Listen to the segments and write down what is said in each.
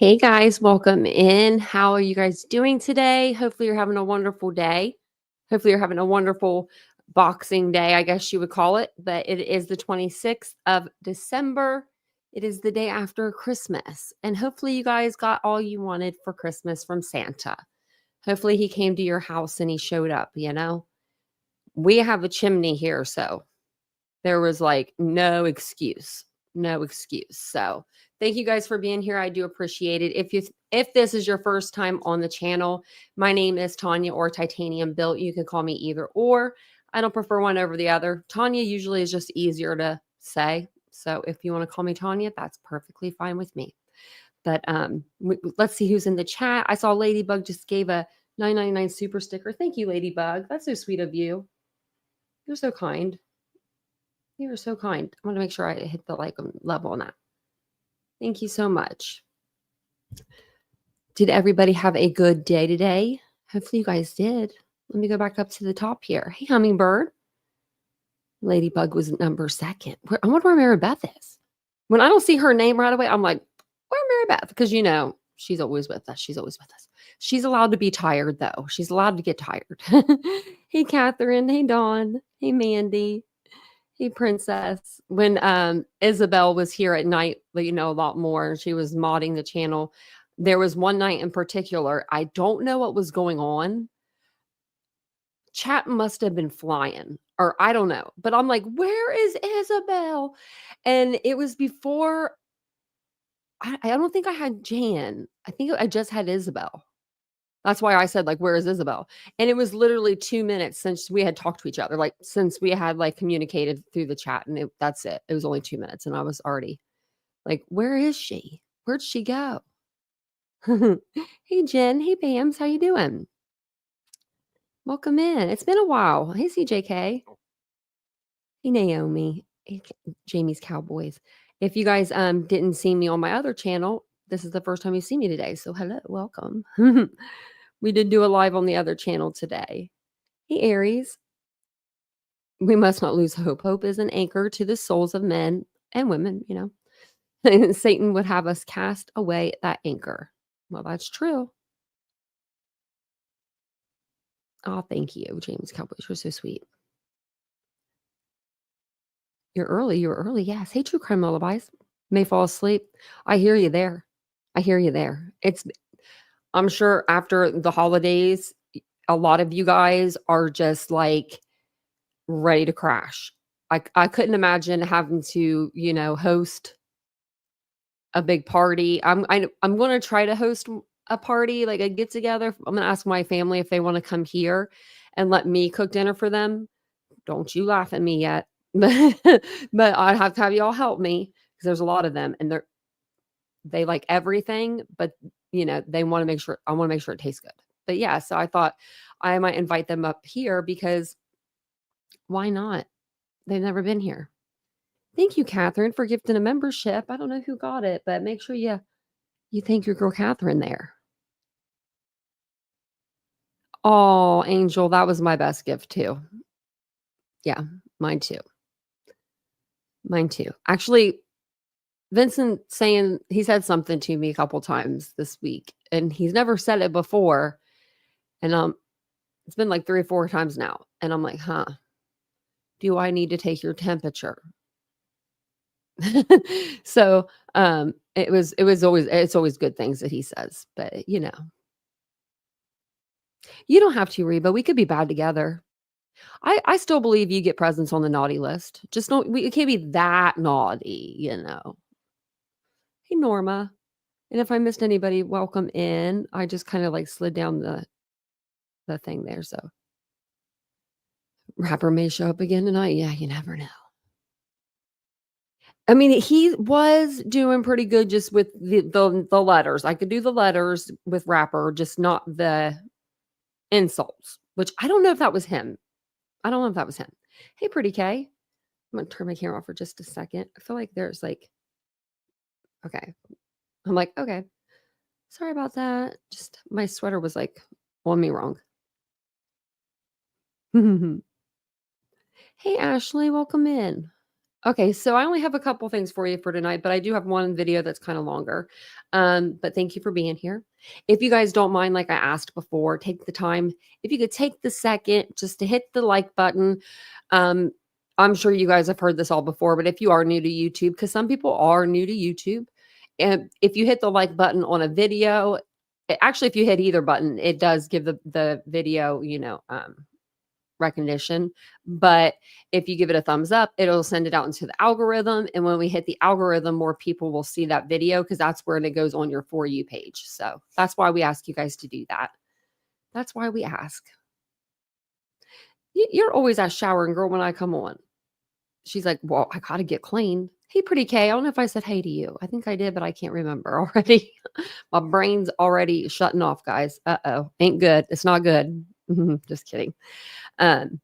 Hey guys, welcome in. How are you guys doing today? Hopefully, you're having a wonderful day. Hopefully, you're having a wonderful Boxing Day, I guess you would call it. But it is the 26th of December. It is the day after Christmas. And hopefully, you guys got all you wanted for Christmas from Santa. Hopefully, he came to your house and he showed up. We have a chimney here, so there was like no excuse. No excuse. So, thank you guys for being here. I do appreciate it. If this is your first time on the channel, my name is Tanya or Titanium Built. You can call me either or. I don't prefer one over the other. Tanya usually is just easier to say. So, if you want to call me Tanya, that's perfectly fine with me. But let's see who's in the chat. I saw Ladybug just gave a 999 super sticker. Thank you, Ladybug. That's so sweet of you. You're so kind. You are so kind. I want to make sure I hit the like level on that. Thank you so much. Did everybody have a good day today? Hopefully you guys did. Let me go back up to the top here. Hey, Hummingbird. Ladybug was number second. I wonder where Mary Beth is. When I don't see her name right away, I'm like, where Mary Beth? Because she's always with us. She's always with us. She's allowed to be tired though. She's allowed to get tired. Hey, Catherine. Hey, Dawn. Hey, Mandy. Hey, Princess. When Isabel was here at night, a lot more, she was modding the channel. There was one night in particular, I don't know what was going on. Chat must have been flying, or I don't know. But I'm like, where is Isabel? And it was before, I don't think I had Jan. I think I just had Isabel. That's why I said, like, where is Isabel? And it was literally 2 minutes since we had talked to each other, like, since we had, like, communicated through the chat, and that's it. It was only 2 minutes, and I was already like, where is she? Where'd she go? Hey, Jen. Hey, Bams. How you doing? Welcome in. It's been a while. Hey, CJK. Hey, Naomi. Hey, Jamie's Cowboys. If you guys didn't see me on my other channel, this is the first time you've seen me today. So hello, welcome. We did do a live on the other channel today. Hey, Aries. We must not lose hope. Hope is an anchor to the souls of men and women. Satan would have us cast away that anchor. Well, that's true. Oh, thank you, James Cowboys. You're so sweet. You're early. You're early. Yes. Hey, True Crime Lullabies. May fall asleep. I hear you there. I hear you there. I'm sure after the holidays, a lot of you guys are just like ready to crash. I couldn't imagine having to, host a big party. I'm going to try to host a party, like a get together. I'm going to ask my family if they want to come here and let me cook dinner for them. Don't you laugh at me yet. But I have to have y'all help me because there's a lot of them and they like everything, but they want to make sure I want to make sure it tastes good. But yeah, so I thought I might invite them up here because why not? They've never been here. Thank you, Catherine, for gifting a membership. I don't know who got it, but make sure you thank your girl Catherine there. Oh, Angel, that was my best gift too. Yeah, mine too. Mine too. Actually, Vincent he said something to me a couple times this week, and he's never said it before. And it's been like 3 or 4 times now. And I'm like, huh, do I need to take your temperature? So it's always good things that he says, but you don't have to, Reba. We could be bad together. I still believe you get presents on the naughty list. Just it can't be that naughty. Hey, Norma. And if I missed anybody, welcome in. I just kind of like slid down the thing there. So rapper may show up again tonight. Yeah, you never know. I mean, he was doing pretty good just with the letters. I could do the letters with rapper, just not the insults, which I don't know if that was him. I don't know if that was him. Hey, Pretty K. I'm going to turn my camera off for just a second. I feel like there's like, okay. I'm like, okay. Sorry about that. Just my sweater was like on me wrong. Hey, Ashley, welcome in. Okay, so I only have a couple things for you for tonight, but I do have one video that's kind of longer. But thank you for being here. If you guys don't mind, like I asked before, take the time. If you could take the second just to hit the like button. Um, I'm sure you guys have heard this all before, but if you are new to YouTube, because some people are new to YouTube, and if you hit the like button on a video, actually, if you hit either button, it does give the video, recognition. But if you give it a thumbs up, it'll send it out into the algorithm. And when we hit the algorithm, more people will see that video because that's where it goes on your For You page. So that's why we ask you guys to do that. That's why we ask. You're always that showering girl when I come on. She's like, well, I got to get clean. Hey, pretty K. I don't know if I said hey to you. I think I did, but I can't remember already. My brain's already shutting off, guys. Uh-oh. Ain't good. It's not good. Just kidding. Um,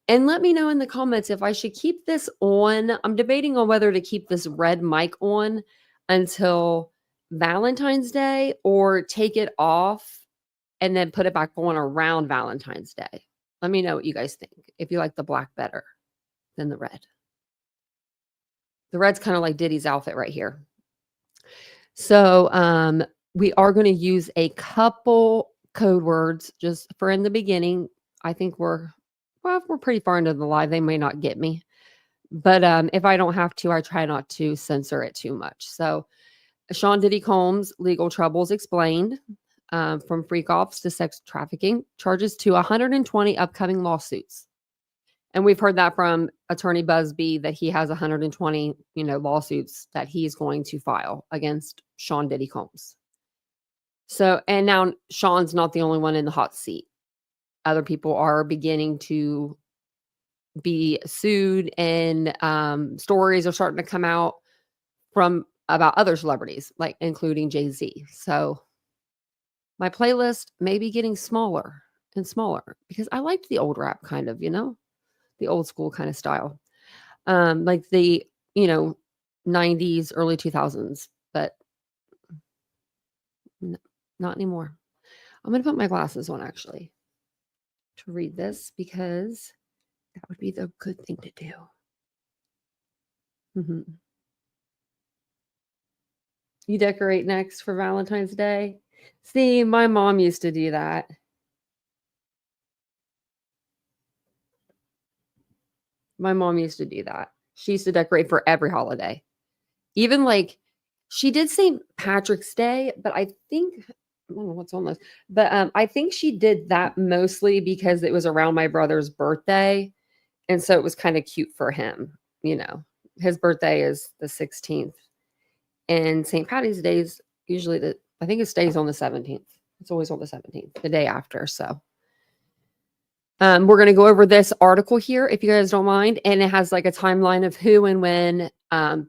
And let me know in the comments if I should keep this on. I'm debating on whether to keep this red mic on until Valentine's Day or take it off and then put it back on around Valentine's Day. Let me know what you guys think. If you like the black better than the red. The red's kind of like Diddy's outfit right here. So we are going to use a couple code words just for in the beginning. I think we're pretty far into the live. They may not get me. But if I don't have to, I try not to censor it too much. So Sean Diddy Combs, legal troubles explained, from freak offs to sex trafficking, charges to 120 upcoming lawsuits. And we've heard that from Attorney Busby that he has 120, lawsuits that he's going to file against Sean Diddy Combs. So, and now Sean's not the only one in the hot seat. Other people are beginning to be sued, and stories are starting to come out from about other celebrities, like including Jay-Z. So my playlist may be getting smaller and smaller because I liked the old rap kind of, the old school kind of style. Like the, 90s, early 2000s, but not anymore. I'm going to put my glasses on actually to read this because that would be the good thing to do. You decorate next for Valentine's Day? See, my mom used to do that. My mom used to do that. She used to decorate for every holiday. Even like she did St. Patrick's Day, but I think I don't know what's on this, but I think she did that mostly because it was around my brother's birthday. And so it was kind of cute for him, His birthday is the 16th. And St. Patty's Day is usually I think it stays on the 17th. It's always on the 17th, the day after. So we're going to go over this article here, if you guys don't mind. And it has like a timeline of who and when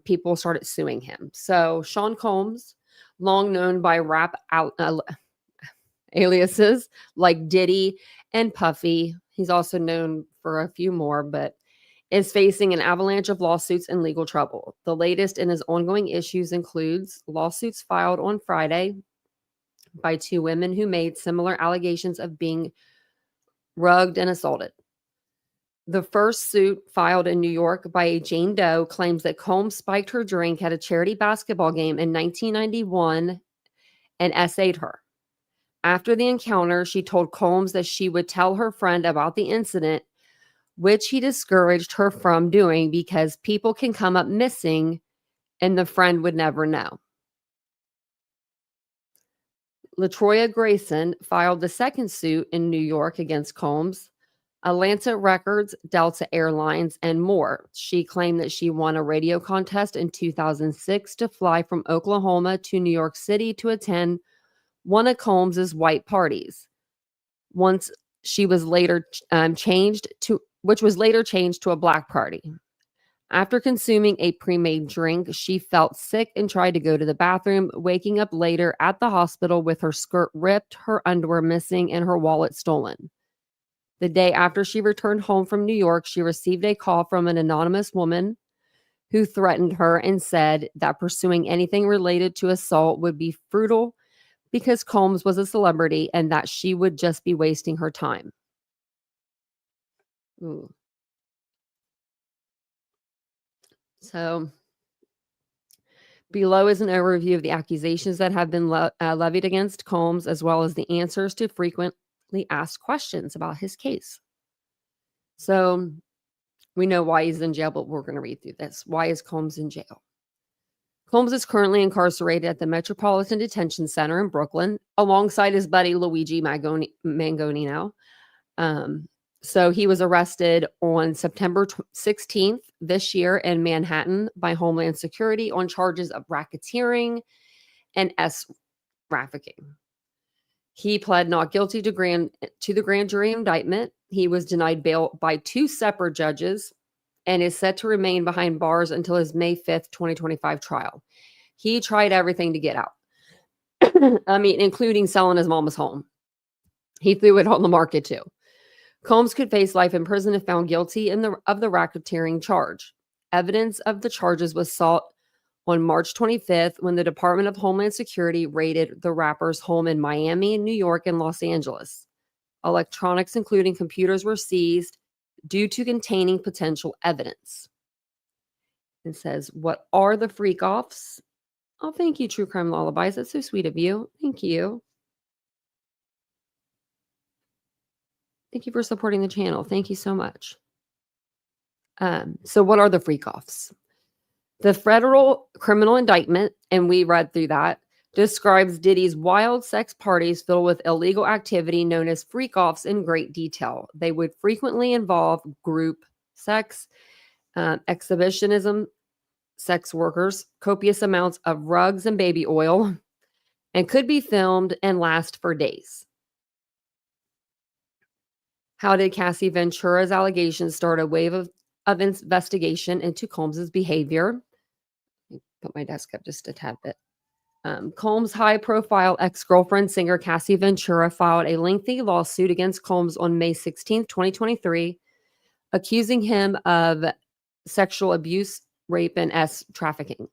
people started suing him. So Sean Combs, long known by rap aliases like Diddy and Puffy. He's also known for a few more, but is facing an avalanche of lawsuits and legal trouble. The latest in his ongoing issues includes lawsuits filed on Friday by two women who made similar allegations of being rugged and assaulted. The first suit, filed in New York by a Jane Doe, claims that Combs spiked her drink at a charity basketball game in 1991 and essayed her. After the encounter, she told Combs that she would tell her friend about the incident, which he discouraged her from doing because people can come up missing and the friend would never know. LaTroya Grayson filed the second suit in New York against Combs, Atlanta Records, Delta Airlines, and more. She claimed that she won a radio contest in 2006 to fly from Oklahoma to New York City to attend one of Combs's white parties. Once she was later which was later changed to a black party. After consuming a pre-made drink, she felt sick and tried to go to the bathroom, waking up later at the hospital with her skirt ripped, her underwear missing, and her wallet stolen. The day after she returned home from New York, she received a call from an anonymous woman who threatened her and said that pursuing anything related to assault would be futile because Combs was a celebrity and that she would just be wasting her time. Ooh. So below is an overview of the accusations that have been levied against Combs, as well as the answers to frequently asked questions about his case. So we know why he's in jail, but we're going to read through this. Why is Combs in jail? Combs is currently incarcerated at the Metropolitan Detention Center in Brooklyn, alongside his buddy Luigi Mangoni now. So he was arrested on September 16th this year in Manhattan by Homeland Security on charges of racketeering and trafficking. He pled not guilty to the grand jury indictment. He was denied bail by 2 separate judges and is set to remain behind bars until his May 5th, 2025 trial. He tried everything to get out. I mean, including selling his mama's home. He threw it on the market too. Combs could face life in prison if found guilty of the racketeering charge. Evidence of the charges was sought on March 25th when the Department of Homeland Security raided the rapper's home in Miami, New York, and Los Angeles. Electronics, including computers, were seized due to containing potential evidence. It says, what are the freak-offs? Oh, thank you, True Crime Lullabies. That's so sweet of you. Thank you. Thank you for supporting the channel. Thank you so much. So what are the freak-offs? The federal criminal indictment, and we read through that, describes Diddy's wild sex parties filled with illegal activity known as freak-offs in great detail. They would frequently involve group sex, exhibitionism, sex workers, copious amounts of rugs and baby oil, and could be filmed and last for days. How did Cassie Ventura's allegations start a wave of investigation into Combs's behavior? Let me put my desk up just a tad bit. Combs' high-profile ex-girlfriend, singer Cassie Ventura, filed a lengthy lawsuit against Combs on May 16, 2023, accusing him of sexual abuse, rape, and trafficking.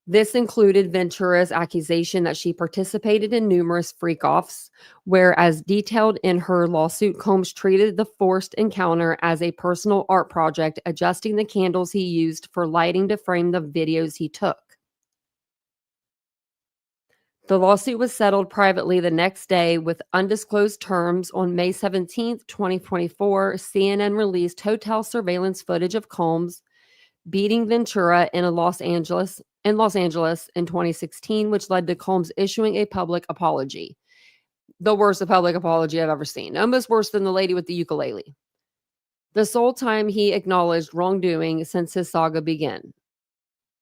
This included Ventura's accusation that she participated in numerous freak-offs, where, as detailed in her lawsuit, Combs treated the forced encounter as a personal art project, adjusting the candles he used for lighting to frame the videos he took. The lawsuit was settled privately the next day with undisclosed terms. On May 17, 2024, CNN released hotel surveillance footage of Combs beating Ventura in Los Angeles in 2016, which led to Combs issuing a public apology. The worst public apology I've ever seen. Almost worse than the lady with the ukulele. The sole time he acknowledged wrongdoing since his saga began.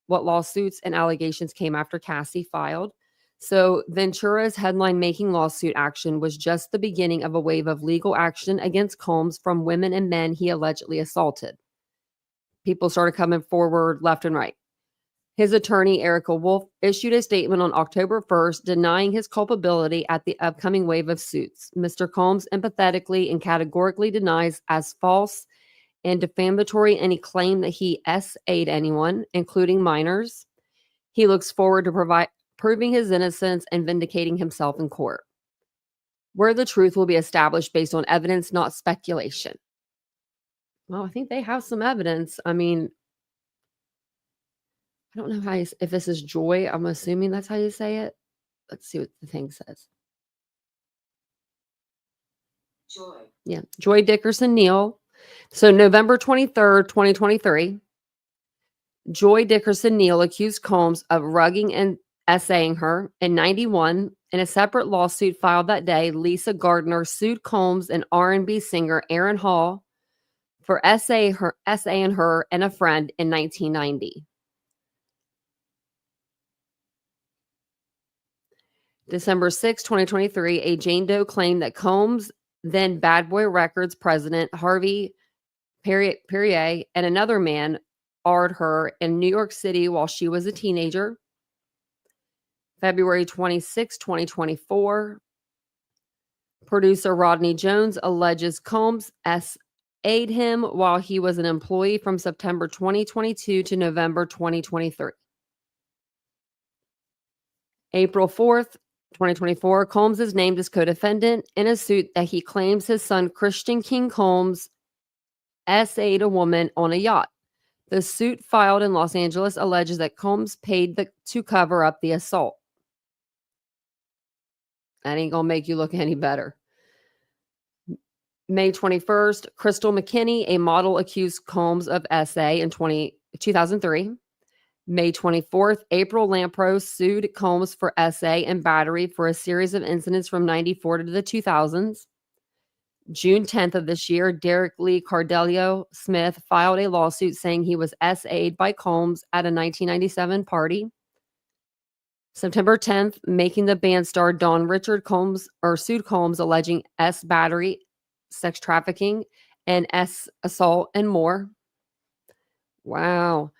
What lawsuits and allegations came after Cassie filed? So Ventura's headline-making lawsuit action was just the beginning of a wave of legal action against Combs from women and men he allegedly assaulted. People started coming forward left and right. His attorney, Erica Wolf, issued a statement on October 1st denying his culpability at the upcoming wave of suits. Mr. Combs empathetically and categorically denies as false and defamatory any claim that he SA'd anyone, including minors. He looks forward to proving his innocence and vindicating himself in court, where the truth will be established based on evidence, not speculation. Well, I think they have some evidence. I mean, I don't know if this is Joy. I'm assuming that's how you say it. Let's see what the thing says. Joy. Yeah, Joy Dickerson Neal. So November 23rd, 2023, Joy Dickerson Neal accused Combs of rugging and essaying her. In 91, in a separate lawsuit filed that day, Lisa Gardner sued Combs and R&B singer Aaron Hall for essaying her and a friend in 1990. December 6, 2023, a Jane Doe claimed that Combs, then Bad Boy Records president Harvey Perrier, and another man R''d her in New York City while she was a teenager. February 26, 2024, producer Rodney Jones alleges Combs SA'd him while he was an employee from September 2022 to November 2023. April 4th, 2024, Combs is named as co-defendant in a suit that he claims his son Christian King Combs SA'd a woman on a yacht. The suit filed in Los Angeles alleges that Combs paid to cover up the assault. That ain't gonna make you look any better. May 21st, Crystal McKinney, a model, accused Combs of SA in 2003. May 24th, April Lampros sued Combs for SA and battery for a series of incidents from 94 to the 2000s. June 10th of this year, Derek Lee Cardelio Smith filed a lawsuit saying he was SA'd by Combs at a 1997 party. September 10th, Making the Band star Don Richard Combs sued Combs alleging S battery, sex trafficking, and S assault and more. Wow.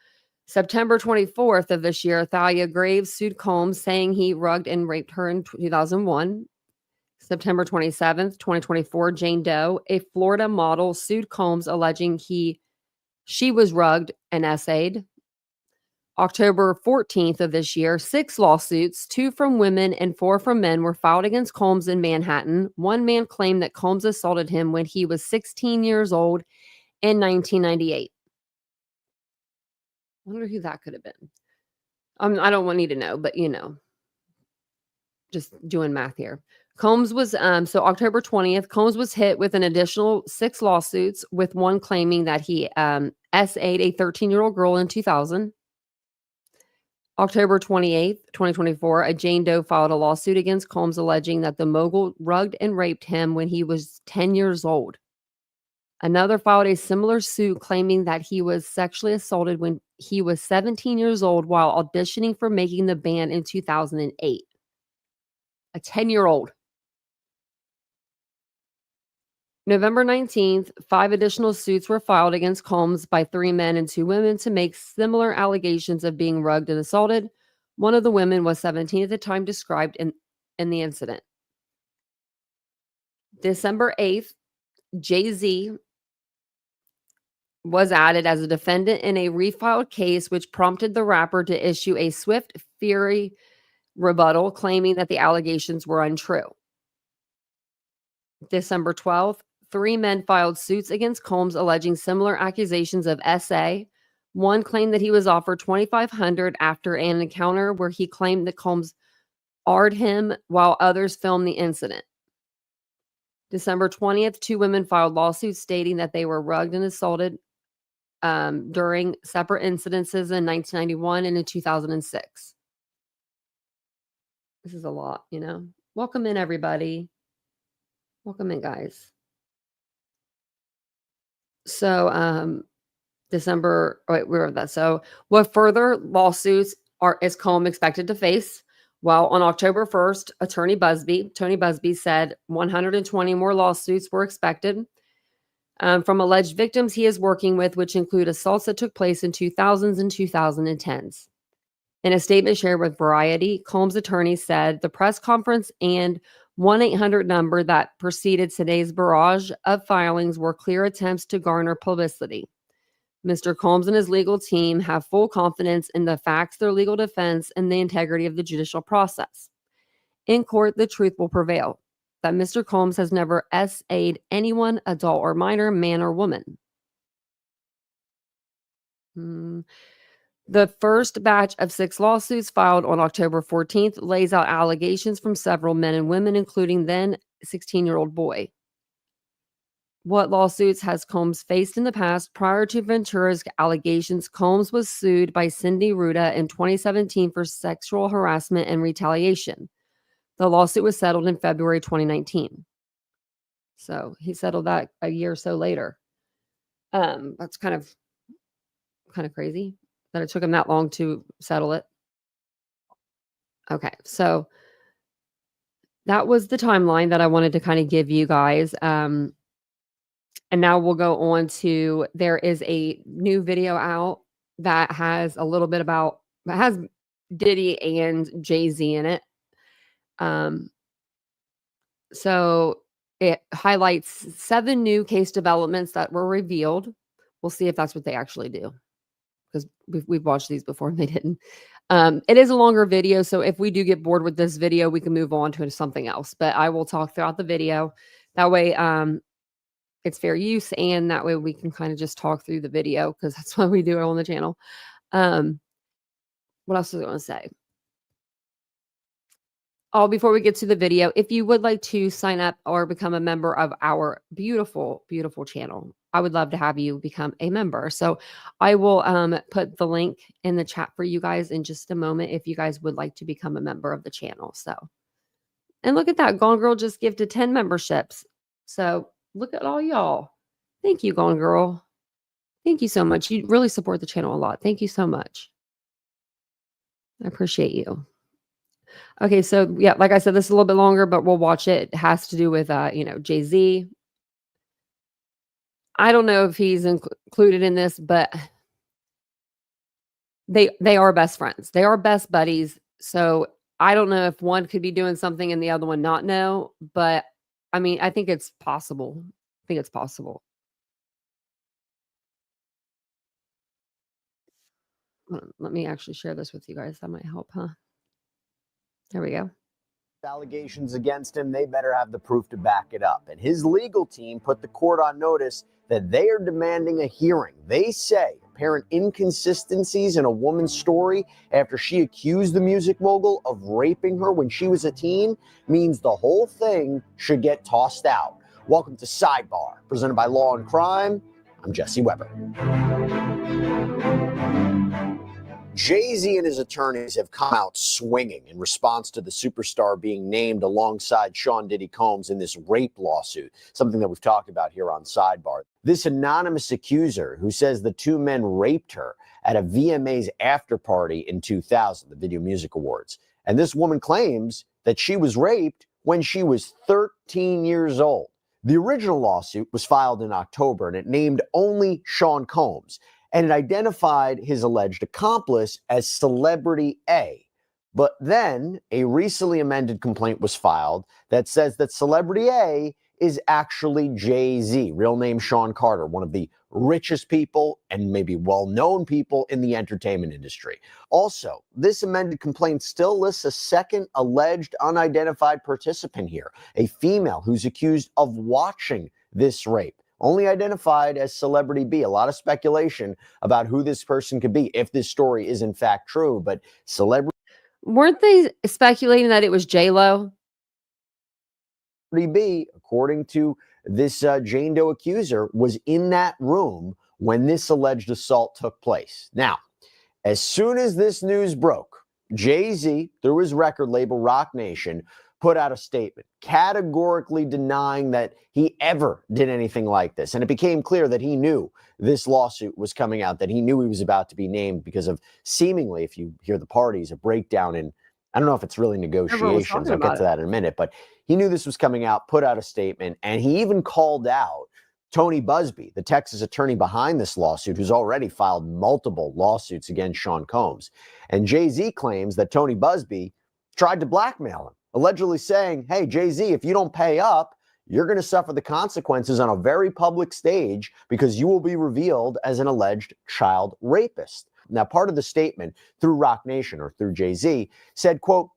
September 24th of this year, Thalia Graves sued Combs saying he rugged and raped her in 2001. September 27th, 2024, Jane Doe, a Florida model, sued Combs alleging she was rugged and essayed. October 14th of this year, 6 lawsuits, 2 from women and 4 from men, were filed against Combs in Manhattan. One man claimed that Combs assaulted him when he was 16 years old in 1998. I wonder who that could have been. I don't need to know, but just doing math here. Combs was so October 20th, Combs was hit with an additional 6 lawsuits, with one claiming that he SA'd a 13-year-old girl in 2000. October 28th, 2024, a Jane Doe filed a lawsuit against Combs alleging that the mogul rugged and raped him when he was 10 years old. Another filed a similar suit claiming that he was sexually assaulted when he was 17 years old while auditioning for Making the Band in 2008. A 10-year-old. November 19th, 5 additional suits were filed against Combs by 3 men and 2 women to make similar allegations of being rugged and assaulted. One of the women was 17 at the time described in the incident. December 8th, Jay-Z was added as a defendant in a refiled case, which prompted the rapper to issue a swift fury rebuttal claiming that the allegations were untrue. December 12th, 3 men filed suits against Combs alleging similar accusations of SA. One claimed that he was offered $2,500 after an encounter where he claimed that Combs R'd him, while others filmed the incident. December 20th, 2 women filed lawsuits stating that they were rugged and assaulted during separate incidences in 1991 and in 2006. This is a lot, Welcome in, everybody. Welcome in, guys. So, December, wait, where was that? So, what further lawsuits is Combs expected to face? Well, on October 1st, Tony Busby said 120 more lawsuits were expected from alleged victims he is working with, which include assaults that took place in 2000s and 2010s. In a statement shared with Variety, Combs' attorney said the press conference and 1-800 number that preceded today's barrage of filings were clear attempts to garner publicity. Mr. Combs and his legal team have full confidence in the facts, their legal defense, and the integrity of the judicial process. In court, the truth will prevail, that Mr. Combs has never SA'd anyone, adult or minor, man or woman. The first batch of 6 lawsuits filed on October 14th lays out allegations from several men and women, including then 16-year-old boy. What lawsuits has Combs faced in the past? Prior to Ventura's allegations, Combs was sued by Cindy Ruda in 2017 for sexual harassment and retaliation. The lawsuit was settled in February 2019. So he settled that a year or so later. That's kind of crazy that it took him that long to settle it. Okay, so that was the timeline that I wanted to kind of give you guys. And now we'll go on to, there is a new video out that has a little bit about, that has Diddy and Jay-Z in it. So it highlights 7 new case developments that were revealed. We'll see if that's what they actually do, because we've watched these before and they didn't. It is a longer video, so if we do get bored with this video, we can move on to something else. But I will talk throughout the video. That way, it's fair use, and that way we can kind of just talk through the video because that's why we do it on the channel. What else was I going to say? Oh, before we get to the video, if you would like to sign up or become a member of our beautiful, beautiful channel, I would love to have you become a member. So I will put the link in the chat for you guys in just a moment if you guys would like to become a member of the channel. So, and look at that, Gone Girl just gifted 10 memberships. So look at all y'all. Thank you, Gone Girl. Thank you so much. You really support the channel a lot. Thank you so much. I appreciate you. Okay, so yeah, like I said, this is a little bit longer, but we'll watch it. It has to do with Jay-Z. I don't know if he's included in this, but they are best friends. They are best buddies. So I don't know if one could be doing something and the other one not know, but I mean, I think it's possible. I think it's possible. Let me actually share this with you guys. That might help, huh? There we go. Allegations against him, they better have the proof to back it up. And his legal team put the court on notice that they are demanding a hearing. They say apparent inconsistencies in a woman's story after she accused the music mogul of raping her when she was a teen means the whole thing should get tossed out. Welcome to Sidebar, presented by Law and Crime. I'm Jesse Weber. Jay-Z and his attorneys have come out swinging in response to the superstar being named alongside Sean Diddy Combs in this rape lawsuit, something that we've talked about here on Sidebar. This anonymous accuser who says the two men raped her at a VMA's after party in 2000, the Video Music Awards. And this woman claims that she was raped when she was 13 years old. The original lawsuit was filed in October, and it named only Sean Combs. And it identified his alleged accomplice as Celebrity A. But then a recently amended complaint was filed that says that Celebrity A is actually Jay-Z, real name Sean Carter, one of the richest people and maybe well-known people in the entertainment industry. Also, this amended complaint still lists a second alleged unidentified participant here, a female who's accused of watching this rape, only identified as Celebrity B. A lot of speculation about who this person could be if this story is in fact true, but Celebrity Weren't they speculating that it was J-Lo? B, according to this Jane Doe accuser, was in that room when this alleged assault took place. Now, as soon as this news broke, Jay-Z, through his record label Roc Nation, put out a statement categorically denying that he ever did anything like this. And it became clear that he knew this lawsuit was coming out, that he knew he was about to be named because of seemingly, if you hear the parties, a breakdown in, I don't know if it's really negotiations. I'll get to that in a minute, but he knew this was coming out, put out a statement, and he even called out Tony Busby, the Texas attorney behind this lawsuit, who's already filed multiple lawsuits against Sean Combs. And Jay-Z claims that Tony Busby tried to blackmail him, allegedly saying, hey, Jay-Z, if you don't pay up, you're going to suffer the consequences on a very public stage because you will be revealed as an alleged child rapist. Now, part of the statement through Roc Nation or through Jay-Z said, quote,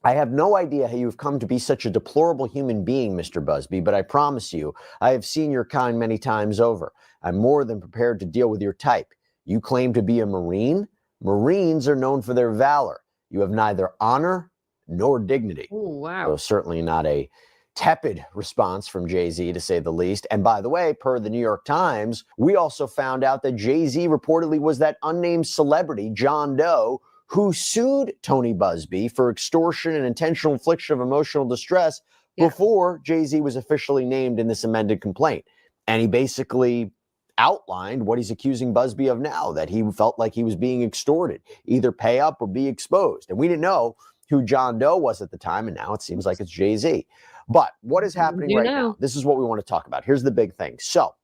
I have no idea how you have come to be such a deplorable human being, Mr. Busby, but I promise you, I have seen your kind many times over. I'm more than prepared to deal with your type. You claim to be a Marine? Marines are known for their valor. You have neither honor nor dignity. Oh, wow. So certainly not a tepid response from Jay-Z, to say the least. And by the way, per the New York Times, we also found out that Jay-Z reportedly was that unnamed celebrity, John Doe, who sued Tony Busby for extortion and intentional infliction of emotional distress before Jay-Z was officially named in this amended complaint. And he basically outlined what he's accusing Busby of now, that he felt like he was being extorted, either pay up or be exposed. And we didn't know who John Doe was at the time, and now it seems like it's Jay-Z. But what is happening right now? This is what we want to talk about. Here's the big thing. So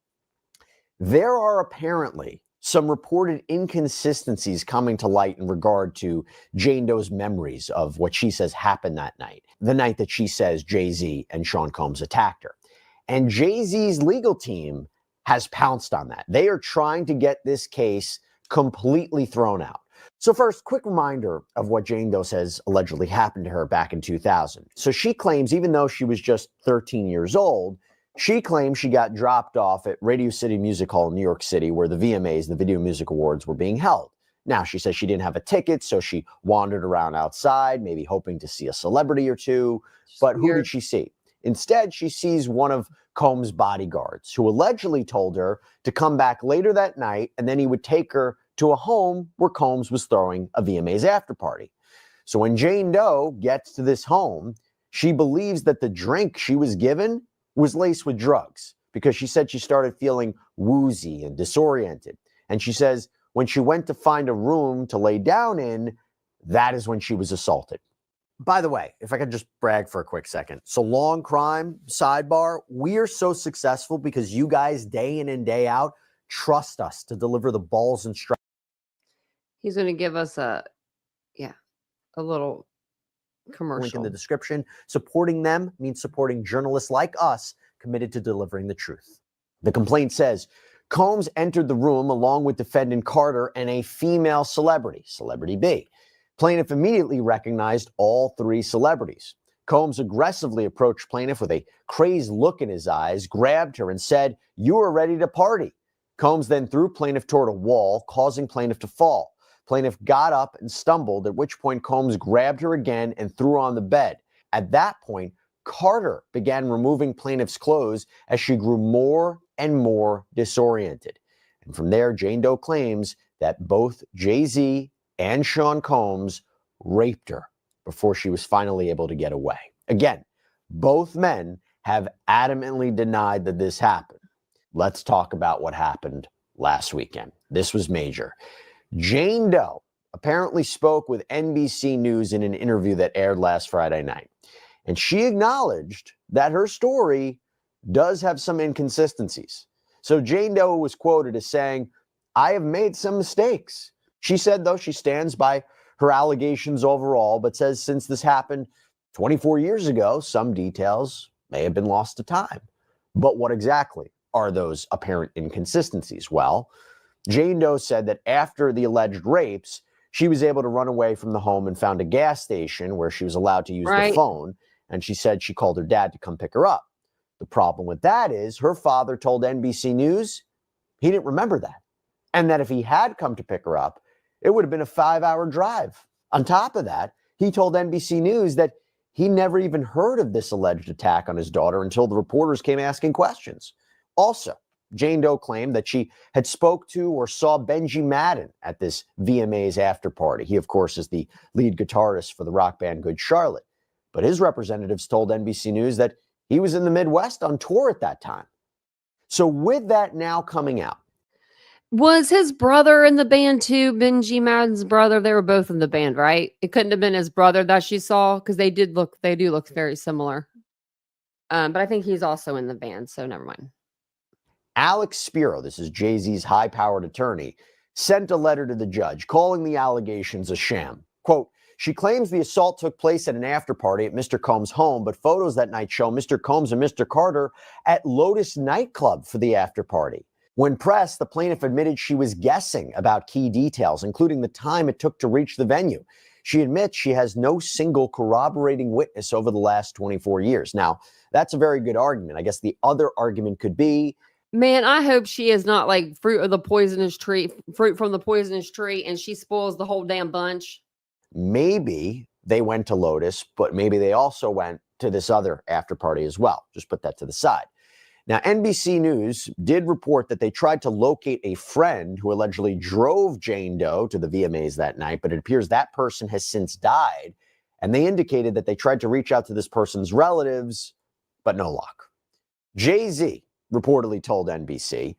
there are apparently some reported inconsistencies coming to light in regard to Jane Doe's memories of what she says happened that night, the night that she says Jay-Z and Sean Combs attacked her. And Jay-Z's legal team has pounced on that. They are trying to get this case completely thrown out. So first, quick reminder of what Jane Doe says allegedly happened to her back in 2000. So she claims, even though she was just 13 years old, She claims she got dropped off at Radio City Music Hall in New York City, where the VMAs, the Video Music Awards, were being held. Now, she says she didn't have a ticket, so she wandered around outside, maybe hoping to see a celebrity or two. But who did she see? Instead, she sees one of Combs' bodyguards, who allegedly told her to come back later that night, and then he would take her to a home where Combs was throwing a VMAs after party. So when Jane Doe gets to this home, she believes that the drink she was given was laced with drugs, because she said she started feeling woozy and disoriented. And she says when she went to find a room to lay down in, that is when she was assaulted. By the way, if I could just brag for a quick second. So Long Crime, sidebar, we are so successful because you guys day in and day out trust us to deliver the balls and strikes. He's going to give us a little commercial. Link in the description. Supporting them means supporting journalists like us committed to delivering the truth. The complaint says Combs entered the room along with defendant Carter and a female celebrity, Celebrity B. Plaintiff immediately recognized all three celebrities. Combs aggressively approached plaintiff with a crazed look in his eyes, grabbed her and said, "You are ready to party." Combs then threw plaintiff toward a wall, causing plaintiff to fall. Plaintiff got up and stumbled, at which point Combs grabbed her again and threw her on the bed. At that point, Carter began removing plaintiff's clothes as she grew more and more disoriented. And from there, Jane Doe claims that both Jay-Z and Sean Combs raped her before she was finally able to get away. Again, both men have adamantly denied that this happened. Let's talk about what happened last weekend. This was major. Jane Doe apparently spoke with NBC News in an interview that aired last Friday night. And she acknowledged that her story does have some inconsistencies. So Jane Doe was quoted as saying, "I have made some mistakes." She said, though, she stands by her allegations overall, but says since this happened 24 years ago, some details may have been lost to time. But what exactly are those apparent inconsistencies? Well, Jane Doe said that after the alleged rapes, she was able to run away from the home and found a gas station where she was allowed to use the phone. And she said she called her dad to come pick her up. The problem with that is her father told NBC News he didn't remember that. And that if he had come to pick her up, it would have been a 5-hour drive. On top of that, he told NBC News that he never even heard of this alleged attack on his daughter until the reporters came asking questions. Also, Jane Doe claimed that she had spoke to or saw Benji Madden at this VMAs after party. He, of course, is the lead guitarist for the rock band Good Charlotte. But his representatives told NBC News that he was in the Midwest on tour at that time. So with that now coming out. Was his brother in the band too? Benji Madden's brother? They were both in the band, right? It couldn't have been his brother that she saw, because they do look very similar. But I think he's also in the band, so never mind. Alex Spiro, this is Jay-Z's high-powered attorney, sent a letter to the judge calling the allegations a sham. Quote, she claims the assault took place at an after party at Mr. Combs' home, but photos that night show Mr. Combs and Mr. Carter at Lotus nightclub for the after party. When pressed, the plaintiff admitted she was guessing about key details, including the time it took to reach the venue. She admits she has no single corroborating witness over the last 24 years. Now, that's a very good argument. I guess the other argument could be, man, I hope she is not like fruit from the poisonous tree, and she spoils the whole damn bunch. Maybe they went to Lotus, but maybe they also went to this other after party as well. Just put that to the side. Now, NBC News did report that they tried to locate a friend who allegedly drove Jane Doe to the VMAs that night, but it appears that person has since died. And they indicated that they tried to reach out to this person's relatives, but no luck. Jay-Z reportedly told NBC,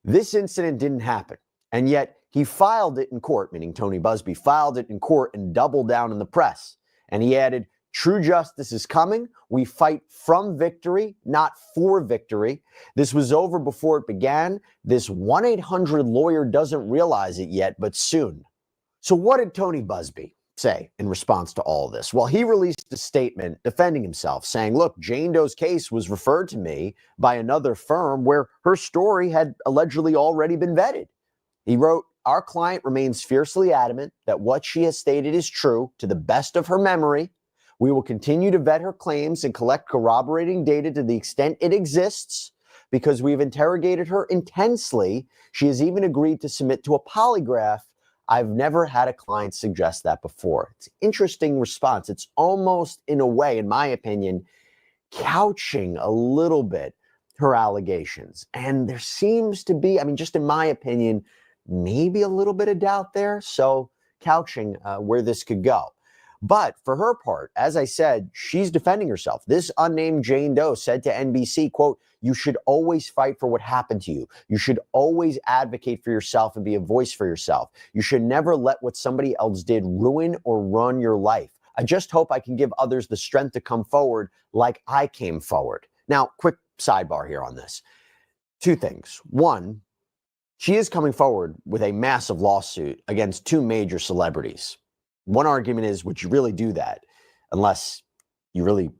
this incident didn't happen. And yet he filed it in court, meaning Tony Busby filed it in court and doubled down in the press. And he added, true justice is coming. We fight from victory, not for victory. This was over before it began. This 1-800 lawyer doesn't realize it yet, but soon. So what did Tony Busby say in response to all of this? Well, he released a statement defending himself, saying, look, Jane Doe's case was referred to me by another firm where her story had allegedly already been vetted. He wrote, our client remains fiercely adamant that what she has stated is true to the best of her memory. We will continue to vet her claims and collect corroborating data to the extent it exists because we've interrogated her intensely. She has even agreed to submit to a polygraph. I've never had a client suggest that before. It's an interesting response. It's almost, in a way, in my opinion, couching a little bit her allegations. And there seems to be, just in my opinion, maybe a little bit of doubt there. So couching where this could go. But for her part, as I said, she's defending herself. This unnamed Jane Doe said to NBC, quote, "You should always fight for what happened to you. You should always advocate for yourself and be a voice for yourself. You should never let what somebody else did ruin or run your life. I just hope I can give others the strength to come forward like I came forward." Now, quick sidebar here on this. Two things. One, she is coming forward with a massive lawsuit against two major celebrities. One argument is, would you really do that unless you really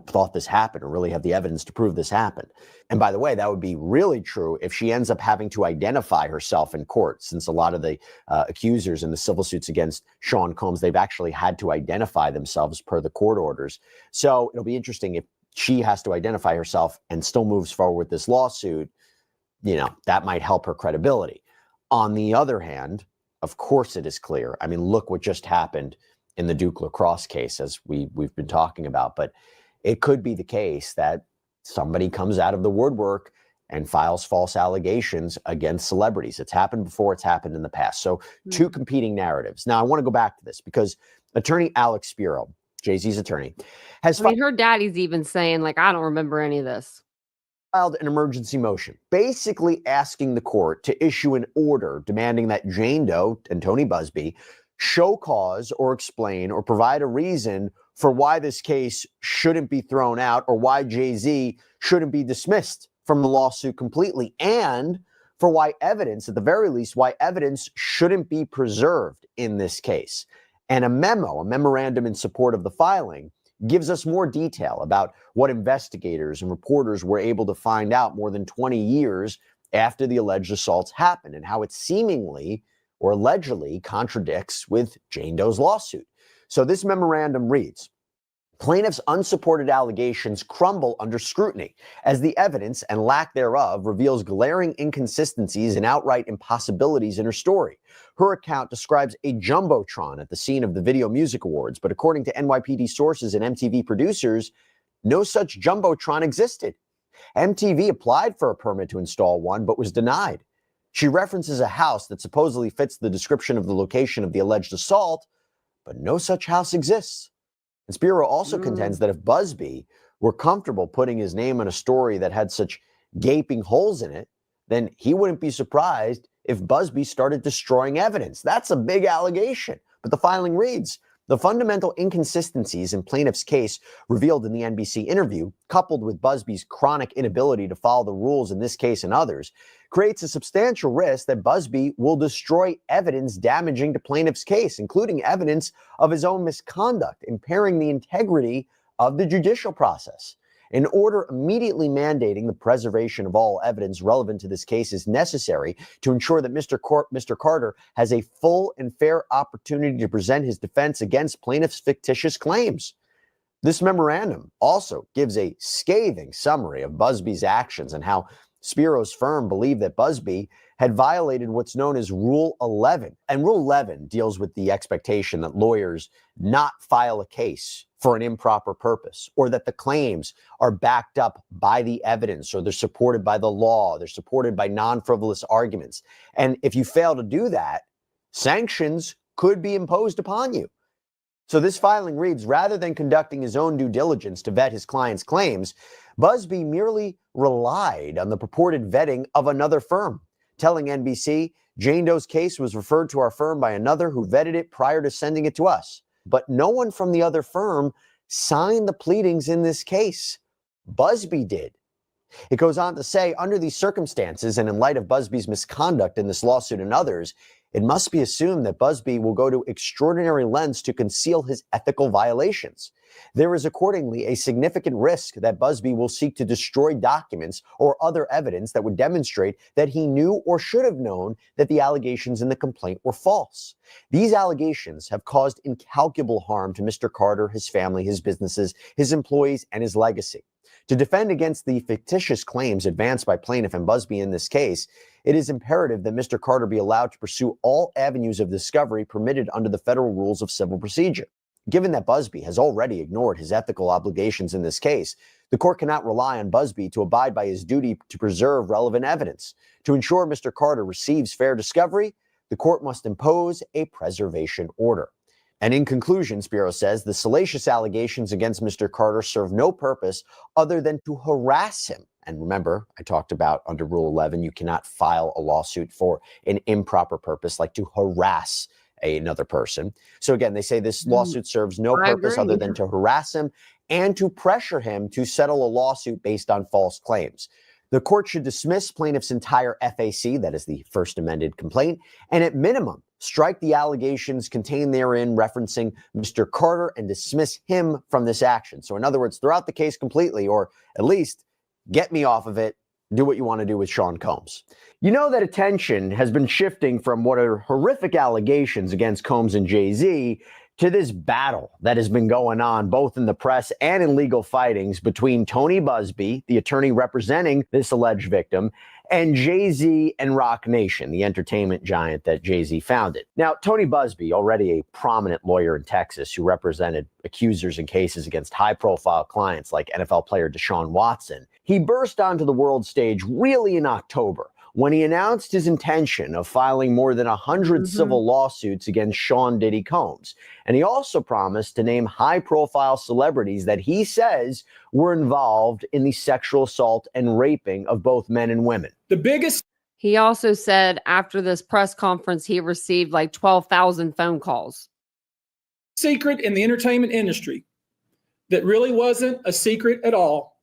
thought this happened or really have the evidence to prove this happened? And by the way, that would be really true if she ends up having to identify herself in court, since a lot of the accusers in the civil suits against Sean Combs, they've actually had to identify themselves per the court orders. So it'll be interesting if she has to identify herself and still moves forward with this lawsuit. That might help her credibility. On the other hand, of course it is clear. Look what just happened in the Duke lacrosse case, as we've been talking about. But it could be the case that somebody comes out of the woodwork and files false allegations against celebrities. It's happened before. It's happened in the past. So two competing narratives. Now, I want to go back to this because attorney Alex Spiro, Jay-Z's attorney, has her daddy's even saying, I don't remember any of this. Filed an emergency motion, basically asking the court to issue an order demanding that Jane Doe and Tony Buzbee show cause or explain or provide a reason for why this case shouldn't be thrown out or why Jay-Z shouldn't be dismissed from the lawsuit completely, and for why evidence, at the very least, why evidence shouldn't be preserved in this case. And a memorandum in support of the filing, gives us more detail about what investigators and reporters were able to find out more than 20 years after the alleged assaults happened and how it seemingly or allegedly contradicts with Jane Doe's lawsuit. So this memorandum reads, plaintiff's unsupported allegations crumble under scrutiny as the evidence and lack thereof reveals glaring inconsistencies and outright impossibilities in her story. Her account describes a jumbotron at the scene of the Video Music Awards, but according to NYPD sources and MTV producers, no such jumbotron existed. MTV applied for a permit to install one, but was denied. She references a house that supposedly fits the description of the location of the alleged assault, but no such house exists. And Spiro also contends that if Buzbee were comfortable putting his name on a story that had such gaping holes in it, then he wouldn't be surprised if Buzbee started destroying evidence. That's a big allegation. But the filing reads, the fundamental inconsistencies in plaintiff's case revealed in the NBC interview, coupled with Buzbee's chronic inability to follow the rules in this case and others, creates a substantial risk that Buzbee will destroy evidence damaging to plaintiff's case, including evidence of his own misconduct, impairing the integrity of the judicial process. An order immediately mandating the preservation of all evidence relevant to this case is necessary to ensure that Mr. Carter has a full and fair opportunity to present his defense against plaintiff's fictitious claims. This memorandum also gives a scathing summary of Buzbee's actions and how Spiro's firm believed that Buzbee had violated what's known as Rule 11. And Rule 11 deals with the expectation that lawyers not file a case for an improper purpose, or that the claims are backed up by the evidence, or they're supported by the law, they're supported by non-frivolous arguments. And if you fail to do that, sanctions could be imposed upon you. So this filing reads, rather than conducting his own due diligence to vet his client's claims, Buzbee merely relied on the purported vetting of another firm, telling NBC, Jane Doe's case was referred to our firm by another who vetted it prior to sending it to us. But no one from the other firm signed the pleadings in this case. Buzbee did. It goes on to say, under these circumstances and in light of Busby's misconduct in this lawsuit and others, it must be assumed that Busby will go to extraordinary lengths to conceal his ethical violations. There is accordingly a significant risk that Busby will seek to destroy documents or other evidence that would demonstrate that he knew or should have known that the allegations in the complaint were false. These allegations have caused incalculable harm to Mr. Carter, his family, his businesses, his employees, and his legacy. To defend against the fictitious claims advanced by plaintiff and Busby in this case, it is imperative that Mr. Carter be allowed to pursue all avenues of discovery permitted under the federal rules of civil procedure. Given that Busby has already ignored his ethical obligations in this case, the court cannot rely on Busby to abide by his duty to preserve relevant evidence. To ensure Mr. Carter receives fair discovery, the court must impose a preservation order. And in conclusion, Spiro says, the salacious allegations against Mr. Carter serve no purpose other than to harass him. And remember, I talked about under Rule 11, you cannot file a lawsuit for an improper purpose, like to harass another person. So again, they say this lawsuit serves no purpose other than to harass him and to pressure him to settle a lawsuit based on false claims. The court should dismiss plaintiff's entire FAC, that is the first amended complaint, and at minimum, strike the allegations contained therein referencing Mr. Carter and dismiss him from this action. So in other words, throw out the case completely, or at least get me off of it. Do what you want to do with Sean Combs. You know that attention has been shifting from what are horrific allegations against Combs and Jay-Z to this battle that has been going on both in the press and in legal fightings between Tony Busby, the attorney representing this alleged victim, and Jay-Z and Roc Nation, the entertainment giant that Jay-Z founded. Now, Tony Busby, already a prominent lawyer in Texas who represented accusers in cases against high-profile clients like NFL player Deshaun Watson, he burst onto the world stage really in October when he announced his intention of filing more than 100 civil lawsuits against Sean Diddy Combs. And he also promised to name high-profile celebrities that he says were involved in the sexual assault and raping of both men and women. He also said after this press conference, he received like 12,000 phone calls. Secret in the entertainment industry that really wasn't a secret at all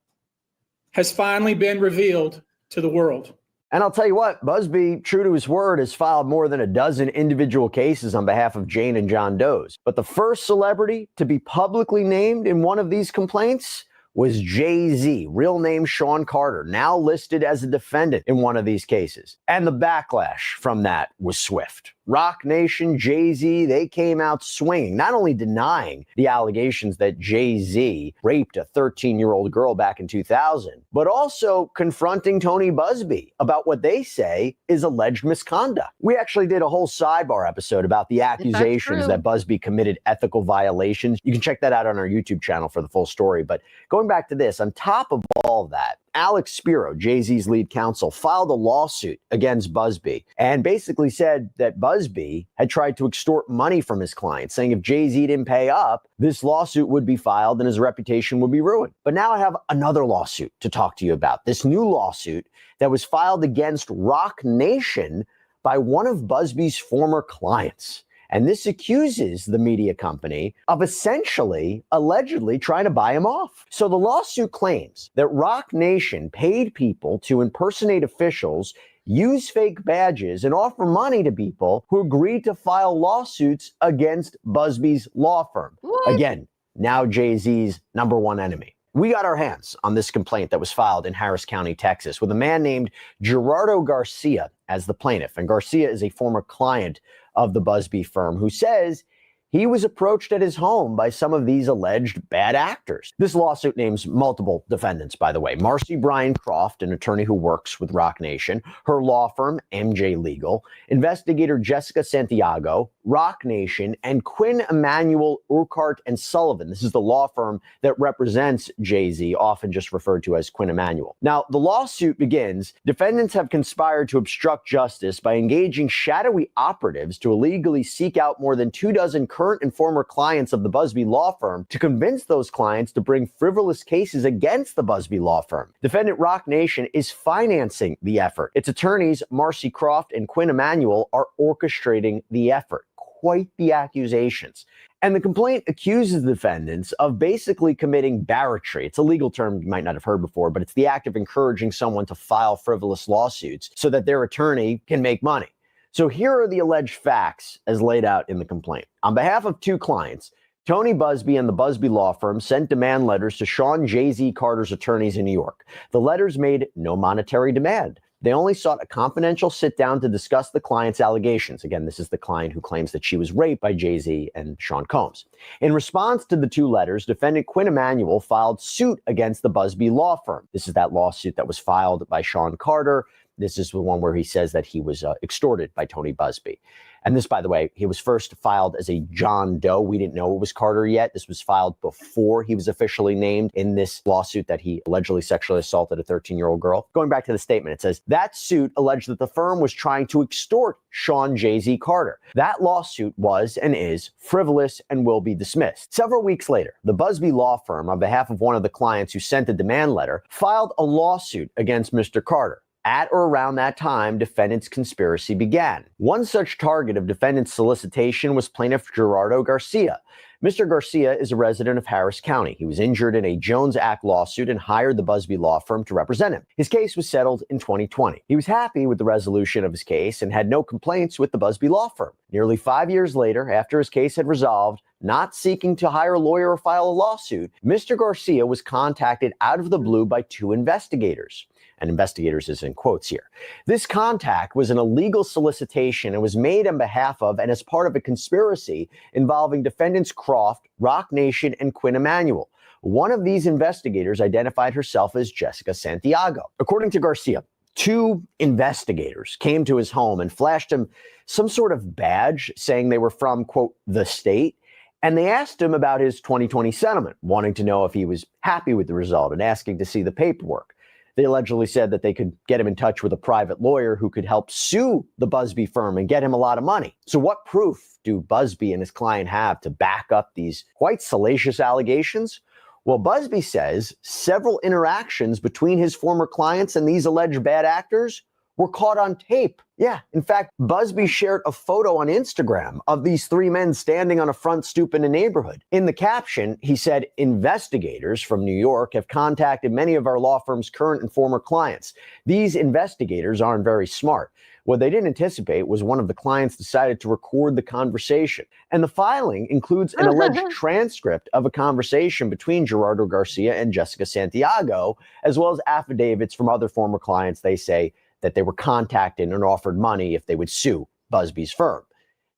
has finally been revealed to the world. And I'll tell you what, Busby, true to his word, has filed more than a dozen individual cases on behalf of Jane and John Doe's. But the first celebrity to be publicly named in one of these complaints was Jay-Z, real name Sean Carter, now listed as a defendant in one of these cases. And the backlash from that was swift. Roc Nation, Jay-Z, they came out swinging, not only denying the allegations that Jay-Z raped a 13-year-old girl back in 2000, but also confronting Tony Busby about what they say is alleged misconduct. We actually did a whole sidebar episode about the accusations that Busby committed ethical violations. You can check that out on our YouTube channel for the full story. But going back to this, on top of all of that, Alex Spiro, Jay-Z's lead counsel, filed a lawsuit against Busby and basically said that Busby had tried to extort money from his client, saying if Jay-Z didn't pay up, this lawsuit would be filed and his reputation would be ruined. But now I have another lawsuit to talk to you about. This new lawsuit that was filed against Roc Nation by one of Busby's former clients. And this accuses the media company of essentially, allegedly trying to buy him off. So the lawsuit claims that Roc Nation paid people to impersonate officials, use fake badges, and offer money to people who agreed to file lawsuits against Busby's law firm. What? Again, now Jay-Z's number one enemy. We got our hands on this complaint that was filed in Harris County, Texas, with a man named Gerardo Garcia as the plaintiff. And Garcia is a former client of the Busby firm who says he was approached at his home by some of these alleged bad actors. This lawsuit names multiple defendants, by the way. Marcy Bryan Croft, an attorney who works with Roc Nation, her law firm, MJ Legal, investigator Jessica Santiago, Roc Nation, and Quinn Emanuel, Urquhart, and Sullivan. This is the law firm that represents Jay-Z, often just referred to as Quinn Emanuel. Now, the lawsuit begins, defendants have conspired to obstruct justice by engaging shadowy operatives to illegally seek out more than 24 current and former clients of the Busby law firm to convince those clients to bring frivolous cases against the Busby law firm. Defendant Roc Nation is financing the effort. Its attorneys, Marcy Croft and Quinn Emanuel, are orchestrating the effort. Quite the accusations. And the complaint accuses the defendants of basically committing barratry. It's a legal term you might not have heard before, but it's the act of encouraging someone to file frivolous lawsuits so that their attorney can make money. So here are the alleged facts as laid out in the complaint. On behalf of two clients, Tony Busby and the Busby Law Firm sent demand letters to Sean Jay-Z Carter's attorneys in New York. The letters made no monetary demand. They only sought a confidential sit-down to discuss the client's allegations. Again, this is the client who claims that she was raped by Jay-Z and Sean Combs. In response to the two letters, defendant Quinn Emanuel filed suit against the Busby Law Firm. This is that lawsuit that was filed by Sean Carter. This is the one where he says that he was extorted by Tony Busby. And this, by the way, he was first filed as a John Doe. We didn't know it was Carter yet. This was filed before he was officially named in this lawsuit that he allegedly sexually assaulted a 13-year-old girl. Going back to the statement, it says, that suit alleged that the firm was trying to extort Sean Jay-Z Carter. That lawsuit was and is frivolous and will be dismissed. Several weeks later, the Busby Law Firm, on behalf of one of the clients who sent the demand letter, filed a lawsuit against Mr. Carter. At or around that time, defendant's conspiracy began. One such target of defendant's solicitation was plaintiff Gerardo Garcia. Mr. Garcia is a resident of Harris County. He was injured in a Jones Act lawsuit and hired the Busby Law Firm to represent him. His case was settled in 2020. He was happy with the resolution of his case and had no complaints with the Busby Law Firm. Nearly 5 years later, after his case had resolved, not seeking to hire a lawyer or file a lawsuit, Mr. Garcia was contacted out of the blue by two investigators. And investigators is in quotes here. This contact was an illegal solicitation and was made on behalf of and as part of a conspiracy involving defendants Croft, Rock Nation, and Quinn Emanuel. One of these investigators identified herself as Jessica Santiago. According to Garcia, two investigators came to his home and flashed him some sort of badge saying they were from, quote, the state. And they asked him about his 2020 settlement, wanting to know if he was happy with the result and asking to see the paperwork. They allegedly said that they could get him in touch with a private lawyer who could help sue the Busby firm and get him a lot of money. So what proof do Busby and his client have to back up these quite salacious allegations? Well, Busby says several interactions between his former clients and these alleged bad actors were caught on tape. Yeah, in fact, Busby shared a photo on Instagram of these three men standing on a front stoop in a neighborhood. In the caption, he said, investigators from New York have contacted many of our law firm's current and former clients. These investigators aren't very smart. What they didn't anticipate was one of the clients decided to record the conversation. And the filing includes an alleged transcript of a conversation between Gerardo Garcia and Jessica Santiago, as well as affidavits from other former clients. They say that they were contacted and offered money if they would sue Busby's firm.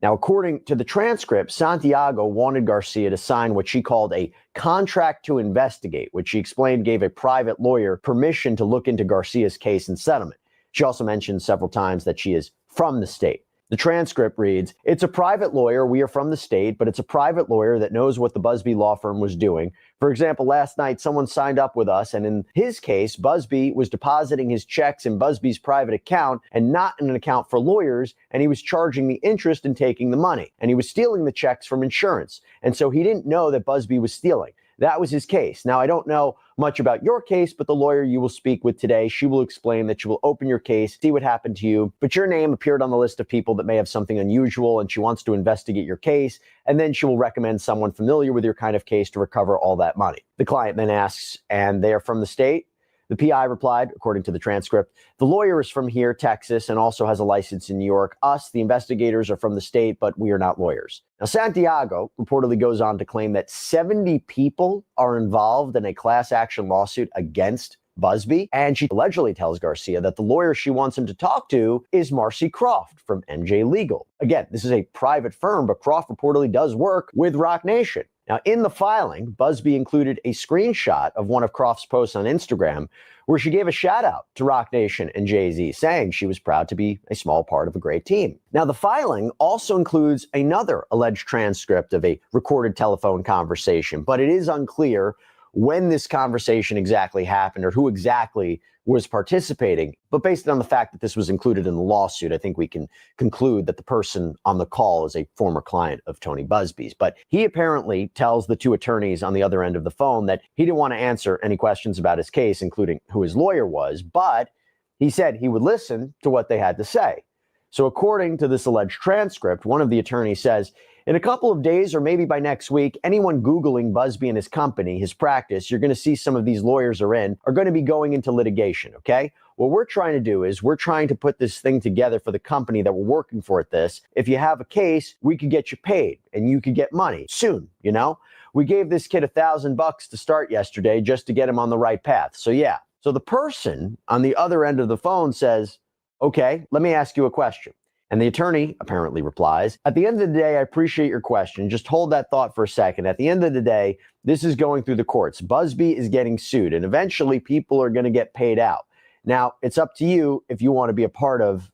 Now, according to the transcript, Santiago wanted Garcia to sign what she called a contract to investigate, which she explained gave a private lawyer permission to look into Garcia's case and settlement. She also mentioned several times that she is from the state. The transcript reads, it's a private lawyer. We are from the state, but it's a private lawyer that knows what the Busby Law Firm was doing. For example, last night, someone signed up with us, and in his case, Busby was depositing his checks in Busby's private account and not in an account for lawyers, and he was charging the interest and taking the money, and he was stealing the checks from insurance. And so he didn't know that Busby was stealing. That was his case. Now, I don't know much about your case, but the lawyer you will speak with today, she will explain that she will open your case, see what happened to you. But your name appeared on the list of people that may have something unusual, and she wants to investigate your case. And then she will recommend someone familiar with your kind of case to recover all that money. The client then asks, and they are from the state? The PI replied, according to the transcript, the lawyer is from here, Texas, and also has a license in New York. Us, the investigators, are from the state, but we are not lawyers. Now, Santiago reportedly goes on to claim that 70 people are involved in a class action lawsuit against Busby, and she allegedly tells Garcia that the lawyer she wants him to talk to is Marcy Croft from NJ Legal. Again, this is a private firm, but Croft reportedly does work with Rock Nation. Now, in the filing, Busby included a screenshot of one of Croft's posts on Instagram where she gave a shout out to Rock Nation and Jay-Z, saying she was proud to be a small part of a great team. Now, the filing also includes another alleged transcript of a recorded telephone conversation, but it is unclear when this conversation exactly happened or who exactly was participating. But based on the fact that this was included in the lawsuit, I think we can conclude that the person on the call is a former client of Tony Busby's. But he apparently tells the two attorneys on the other end of the phone that he didn't want to answer any questions about his case, including who his lawyer was, but he said he would listen to what they had to say. So according to this alleged transcript, one of the attorneys says, in a couple of days or maybe by next week, anyone Googling Busby and his company, his practice, you're going to see some of these lawyers are going to be going into litigation, okay? What we're trying to do is we're trying to put this thing together for the company that we're working for at this. If you have a case, we could get you paid and you could get money soon, you know? We gave this kid $1,000 to start yesterday just to get him on the right path. So yeah. So the person on the other end of the phone says, okay, let me ask you a question. And the attorney apparently replies, at the end of the day, I appreciate your question. Just hold that thought for a second. At the end of the day, this is going through the courts. Busby is getting sued, and eventually people are going to get paid out. Now, it's up to you if you want to be a part of,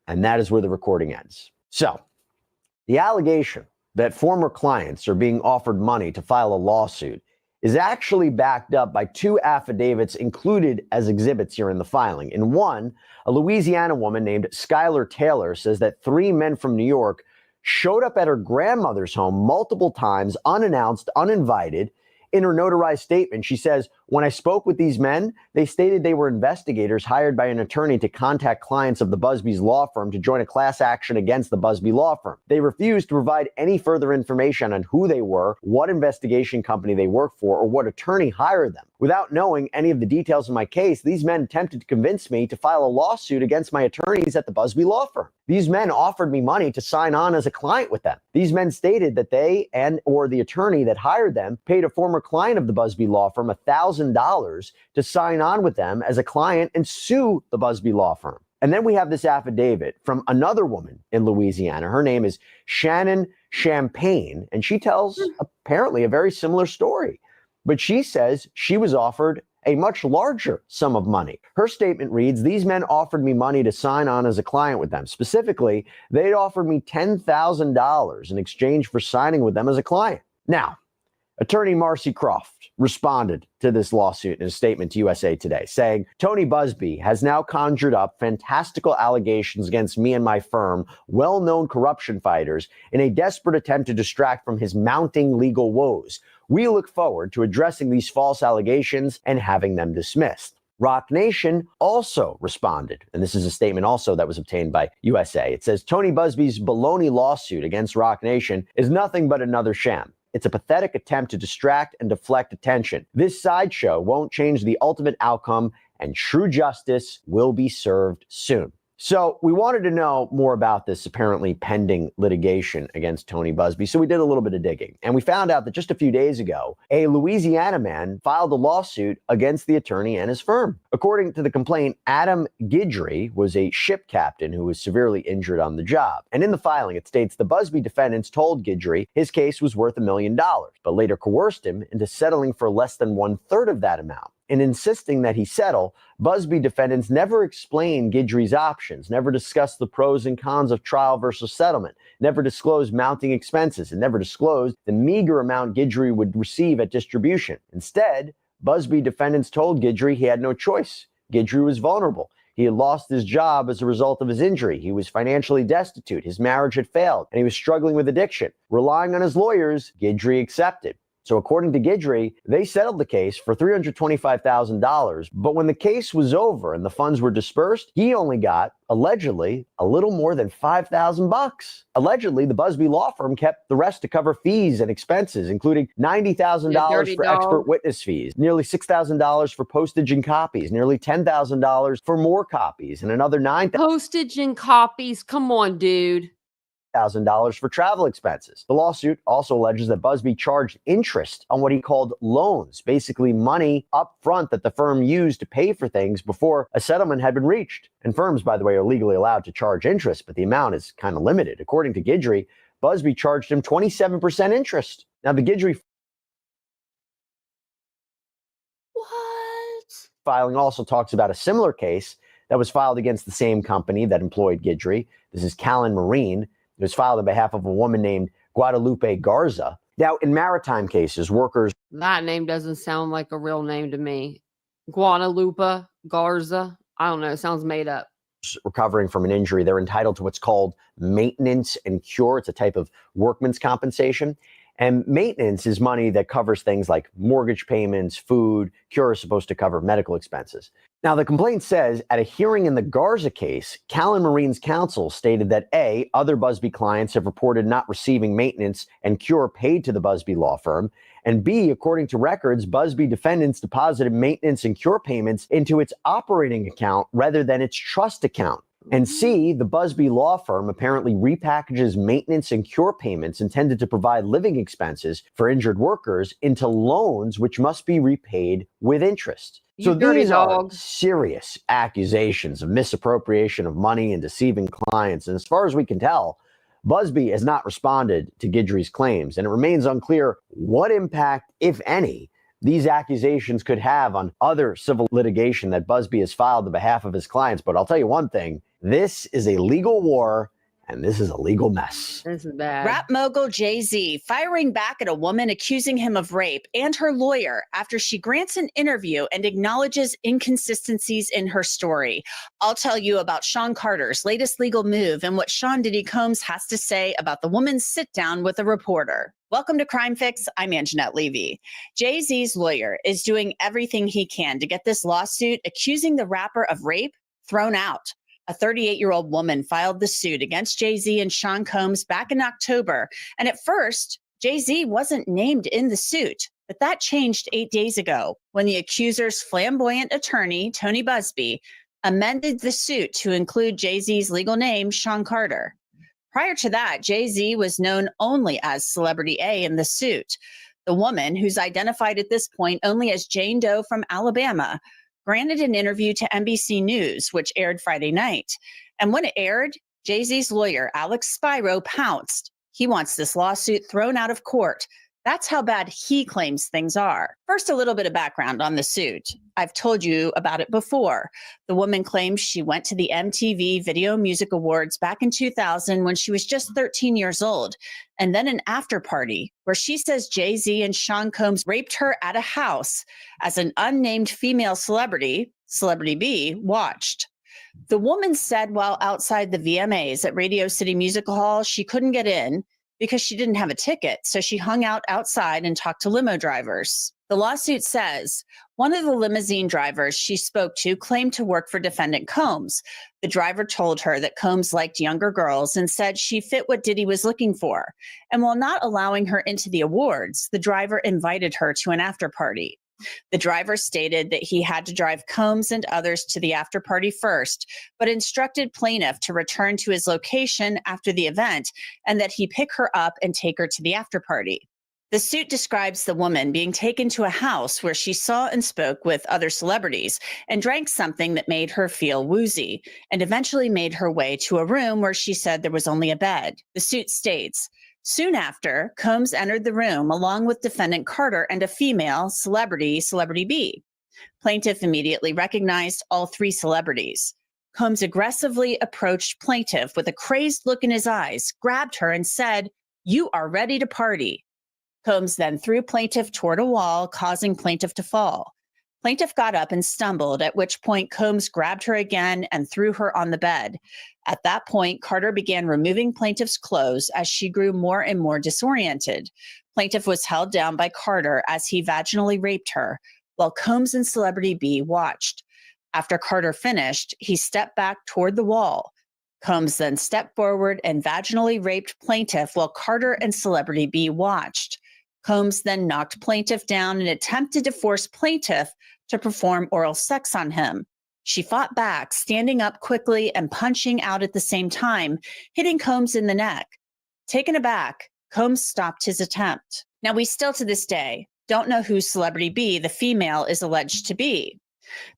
and that is where the recording ends. So, the allegation that former clients are being offered money to file a lawsuit is actually backed up by two affidavits included as exhibits here in the filing. In one, a Louisiana woman named Skylar Taylor says that three men from New York showed up at her grandmother's home multiple times, unannounced, uninvited. In her notarized statement, she says, when I spoke with these men, they stated they were investigators hired by an attorney to contact clients of the Busby's law firm to join a class action against the Busby law firm. They refused to provide any further information on who they were, what investigation company they worked for, or what attorney hired them. Without knowing any of the details of my case, these men attempted to convince me to file a lawsuit against my attorneys at the Busby law firm. These men offered me money to sign on as a client with them. These men stated that they and or the attorney that hired them paid a former client of the Busby law firm $1,000 to sign on with them as a client and sue the Busby law firm. And then we have this affidavit from another woman in Louisiana. Her name is Shannon Champagne, and she tells apparently a very similar story. But she says she was offered a much larger sum of money. Her statement reads, these men offered me money to sign on as a client with them. Specifically, they'd offered me $10,000 in exchange for signing with them as a client. Now, attorney Marcy Croft responded to this lawsuit in a statement to USA Today, saying, Tony Busby has now conjured up fantastical allegations against me and my firm, well-known corruption fighters, in a desperate attempt to distract from his mounting legal woes. We look forward to addressing these false allegations and having them dismissed. Rock Nation also responded, and this is a statement also that was obtained by USA. It says, Tony Busby's baloney lawsuit against Rock Nation is nothing but another sham. It's a pathetic attempt to distract and deflect attention. This sideshow won't change the ultimate outcome, and true justice will be served soon. So we wanted to know more about this apparently pending litigation against Tony Busby. So we did a little bit of digging, and we found out that just a few days ago, a Louisiana man filed a lawsuit against the attorney and his firm. According to the complaint, Adam Guidry was a ship captain who was severely injured on the job. And in the filing, it states the Busby defendants told Guidry his case was worth $1 million, but later coerced him into settling for less than 1/3 of that amount. In insisting that he settle, Busby defendants never explained Guidry's options, never discussed the pros and cons of trial versus settlement, never disclosed mounting expenses, and never disclosed the meager amount Guidry would receive at distribution. Instead, Busby defendants told Guidry he had no choice. Guidry was vulnerable. He had lost his job as a result of his injury. He was financially destitute. His marriage had failed, and he was struggling with addiction. Relying on his lawyers, Guidry accepted. So according to Guidry, they settled the case for $325,000. But when the case was over and the funds were dispersed, he only got, allegedly, a little more than $5,000. Allegedly, the Busby law firm kept the rest to cover fees and expenses, including $90,000 for expert witness fees, nearly $6,000 for postage and copies, nearly $10,000 for more copies, and another $9,000 Postage and copies. Come on, dude. for travel expenses. The lawsuit also alleges that Busby charged interest on what he called loans, basically money up front that the firm used to pay for things before a settlement had been reached. And firms, by the way, are legally allowed to charge interest, but the amount is kind of limited. According to Guidry, Busby charged him 27% interest. Now, the Guidry filing also talks about a similar case that was filed against the same company that employed Guidry. This is Callan Marine. It was filed on behalf of a woman named Guadalupe Garza. Now, in maritime cases, workers... That name doesn't sound like a real name to me. Guadalupe Garza. I don't know. It sounds made up. Recovering from an injury, they're entitled to what's called maintenance and cure. It's a type of workman's compensation. And maintenance is money that covers things like mortgage payments, food. Cure is supposed to cover medical expenses. Now, the complaint says at a hearing in the Garza case, Callan Marine's counsel stated that A, other Busby clients have reported not receiving maintenance and cure paid to the Busby law firm, and B, according to records, Busby defendants deposited maintenance and cure payments into its operating account rather than its trust account. And C, the Busby law firm apparently repackages maintenance and cure payments intended to provide living expenses for injured workers into loans which must be repaid with interest. You So dirty these are dog. serious accusations of misappropriation of money and deceiving clients. And as far as we can tell, Busby has not responded to Guidry's claims, and it remains unclear what impact, if any, these accusations could have on other civil litigation that Busby has filed on behalf of his clients. But I'll tell you one thing, this is a legal war, and this is a legal mess. This is bad. Rap mogul Jay-Z firing back at a woman accusing him of rape and her lawyer after she grants an interview and acknowledges inconsistencies in her story. I'll tell you about Sean Carter's latest legal move and what Sean Diddy Combs has to say about the woman's sit down with a reporter. Welcome to Crime Fix. I'm Anjanette Levy. Jay-Z's lawyer is doing everything he can to get this lawsuit accusing the rapper of rape thrown out. A 38-year-old woman filed the suit against Jay-Z and Sean Combs back in October. And at first, Jay-Z wasn't named in the suit. But that changed 8 days ago when the accuser's flamboyant attorney, Tony Busby, amended the suit to include Jay-Z's legal name, Sean Carter. Prior to that, Jay-Z was known only as Celebrity A in the suit. The woman, who's identified at this point only as Jane Doe from Alabama, granted an interview to NBC News, which aired Friday night. And when it aired, Jay-Z's lawyer, Alex Spiro, pounced. He wants this lawsuit thrown out of court. That's how bad he claims things are. First, a little bit of background on the suit. I've told you about it before. The woman claims she went to the MTV Video Music Awards back in 2000 when she was just 13 years old, and then an after party where she says Jay-Z and Sean Combs raped her at a house as an unnamed female celebrity, Celebrity B, watched. The woman said while outside the VMAs at Radio City Music Hall, she couldn't get in because she didn't have a ticket, so she hung out outside and talked to limo drivers. The lawsuit says one of the limousine drivers she spoke to claimed to work for defendant Combs. The driver told her that Combs liked younger girls and said she fit what Diddy was looking for. And while not allowing her into the awards, the driver invited her to an after party. The driver stated that he had to drive Combs and others to the after party first, but instructed plaintiff to return to his location after the event and that he pick her up and take her to the after party. The suit describes the woman being taken to a house where she saw and spoke with other celebrities and drank something that made her feel woozy and eventually made her way to a room where she said there was only a bed. The suit states, soon after, Combs entered the room along with defendant Carter and a female celebrity, Celebrity B. Plaintiff immediately recognized all three celebrities. Combs aggressively approached plaintiff with a crazed look in his eyes, grabbed her and said, "You are ready to party." Combs then threw plaintiff toward a wall, causing plaintiff to fall. Plaintiff got up and stumbled, at which point Combs grabbed her again and threw her on the bed. At that point, Carter began removing plaintiff's clothes as she grew more and more disoriented. Plaintiff was held down by Carter as he vaginally raped her, while Combs and Celebrity B watched. After Carter finished, he stepped back toward the wall. Combs then stepped forward and vaginally raped plaintiff while Carter and Celebrity B watched. Combs then knocked plaintiff down and attempted to force plaintiff to perform oral sex on him. She fought back, standing up quickly and punching out at the same time, hitting Combs in the neck. Taken aback, Combs stopped his attempt. Now, we still to this day don't know who Celebrity B, the female, is alleged to be.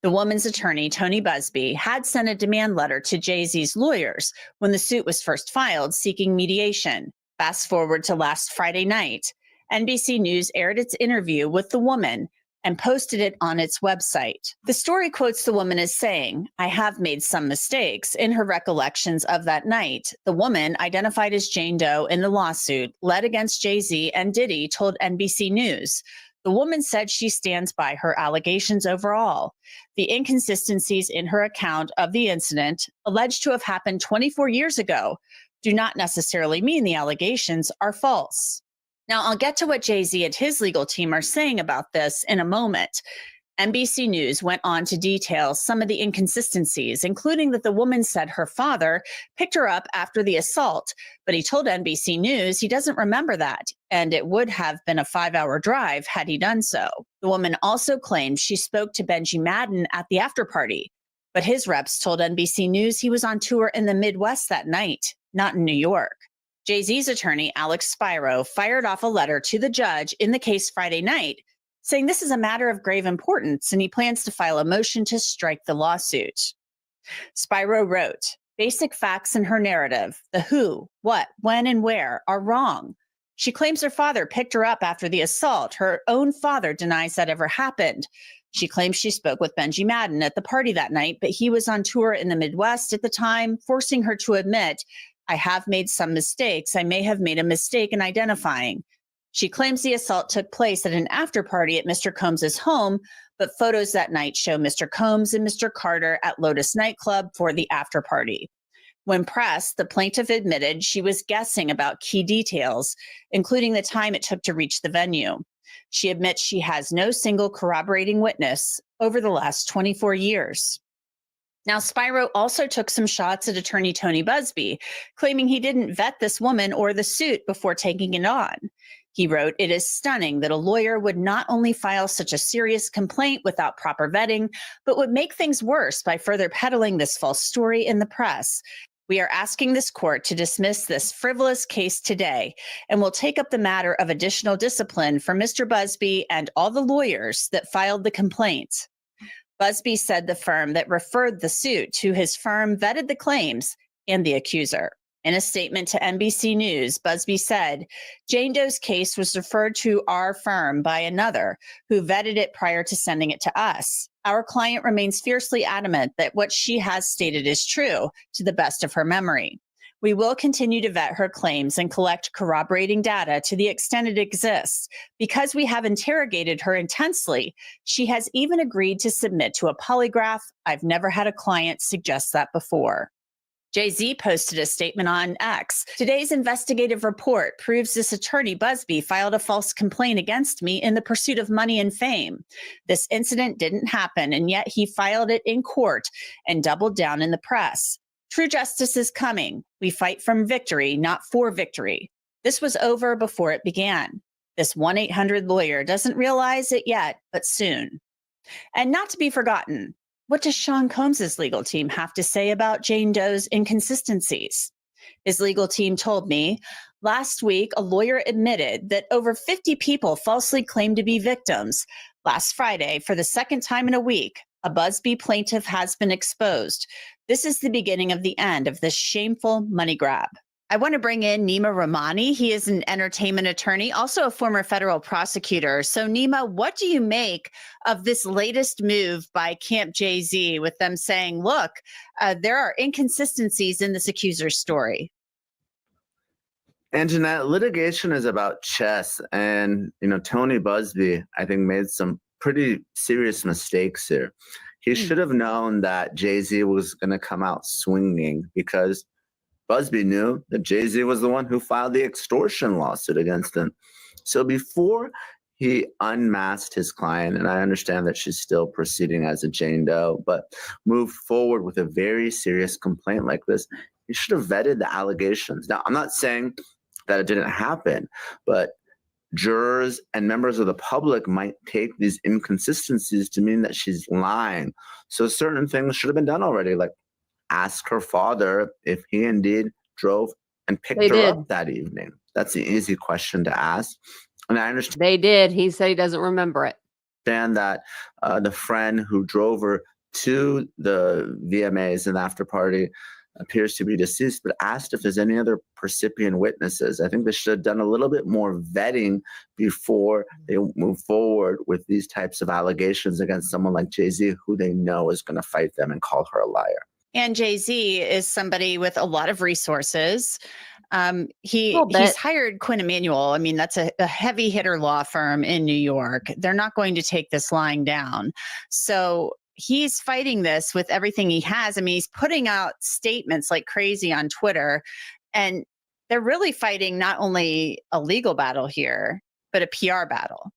The woman's attorney, Tony Busby, had sent a demand letter to Jay-Z's lawyers when the suit was first filed, seeking mediation. Fast forward to last Friday night. NBC News aired its interview with the woman and posted it on its website. The story quotes the woman as saying, "I have made some mistakes." In her recollections of that night, the woman, identified as Jane Doe in the lawsuit led against Jay-Z and Diddy, told NBC News. The woman said she stands by her allegations overall. The inconsistencies in her account of the incident, alleged to have happened 24 years ago, do not necessarily mean the allegations are false. Now, I'll get to what Jay-Z and his legal team are saying about this in a moment. NBC News went on to detail some of the inconsistencies, including that the woman said her father picked her up after the assault, but he told NBC News he doesn't remember that, and it would have been a 5-hour drive had he done so. The woman also claimed she spoke to Benji Madden at the after party, but his reps told NBC News he was on tour in the Midwest that night, not in New York. Jay-Z's attorney, Alex Spiro, fired off a letter to the judge in the case Friday night, saying this is a matter of grave importance and he plans to file a motion to strike the lawsuit. Spiro wrote, basic facts in her narrative, the who, what, when, and where, are wrong. She claims her father picked her up after the assault. Her own father denies that ever happened. She claims she spoke with Benji Madden at the party that night, but he was on tour in the Midwest at the time, forcing her to admit, I have made some mistakes. I may have made a mistake in identifying. She claims the assault took place at an after party at Mr. Combs's home, but photos that night show Mr. Combs and Mr. Carter at Lotus nightclub for the after party. When pressed, the plaintiff admitted she was guessing about key details, including the time it took to reach the venue. She admits she has no single corroborating witness over the last 24 years. Now, Spiro also took some shots at attorney Tony Busby, claiming he didn't vet this woman or the suit before taking it on. He wrote, it is stunning that a lawyer would not only file such a serious complaint without proper vetting, but would make things worse by further peddling this false story in the press. We are asking this court to dismiss this frivolous case today, and will take up the matter of additional discipline for Mr. Busby and all the lawyers that filed the complaint. Busby said the firm that referred the suit to his firm vetted the claims and the accuser. In a statement to NBC News, Busby said, Jane Doe's case was referred to our firm by another who vetted it prior to sending it to us. Our client remains fiercely adamant that what she has stated is true to the best of her memory. We will continue to vet her claims and collect corroborating data to the extent it exists. Because we have interrogated her intensely, she has even agreed to submit to a polygraph. I've never had a client suggest that before. Jay-Z posted a statement on X. Today's investigative report proves this attorney Busby filed a false complaint against me in the pursuit of money and fame. This incident didn't happen, and yet he filed it in court and doubled down in the press. True justice is coming. We fight from victory, not for victory. This was over before it began. This 1-800 lawyer doesn't realize it yet, but soon. And not to be forgotten, what does Sean Combs's legal team have to say about Jane Doe's inconsistencies? His legal team told me, last week, a lawyer admitted that over 50 people falsely claimed to be victims. Last Friday, for the second time in a week, a Busby plaintiff has been exposed. This is the beginning of the end of this shameful money grab. I want to bring in Nima Rahmani. He is an entertainment attorney, also a former federal prosecutor. So Nima, what do you make of this latest move by Camp Jay-Z with them saying, look, there are inconsistencies in this accuser's story? And Jeanette, litigation is about chess. And, Tony Busby, I think, made some pretty serious mistakes here. He should have known that Jay-Z was going to come out swinging, because Busby knew that Jay-Z was the one who filed the extortion lawsuit against him. So before he unmasked his client, and I understand that she's still proceeding as a Jane Doe, but moved forward with a very serious complaint like this, he should have vetted the allegations. Now, I'm not saying that it didn't happen, but jurors and members of the public might take these inconsistencies to mean that she's lying. So certain things should have been done already, like ask her father if he indeed drove and picked her up that evening. That's the easy question to ask. And I understand They did. He said he doesn't remember it. that the friend who drove her to the VMAs and after party appears to be deceased, but asked if there's any other percipient witnesses. I think they should have done a little bit more vetting before they move forward with these types of allegations against someone like Jay-Z, who they know is going to fight them and call her a liar. And Jay-Z is somebody with a lot of resources. He's hired Quinn Emanuel. I mean, that's a heavy hitter law firm in New York. They're not going to take this lying down. So he's fighting this with everything he has. I mean, he's putting out statements like crazy on Twitter, and they're really fighting not only a legal battle here, but a PR battle.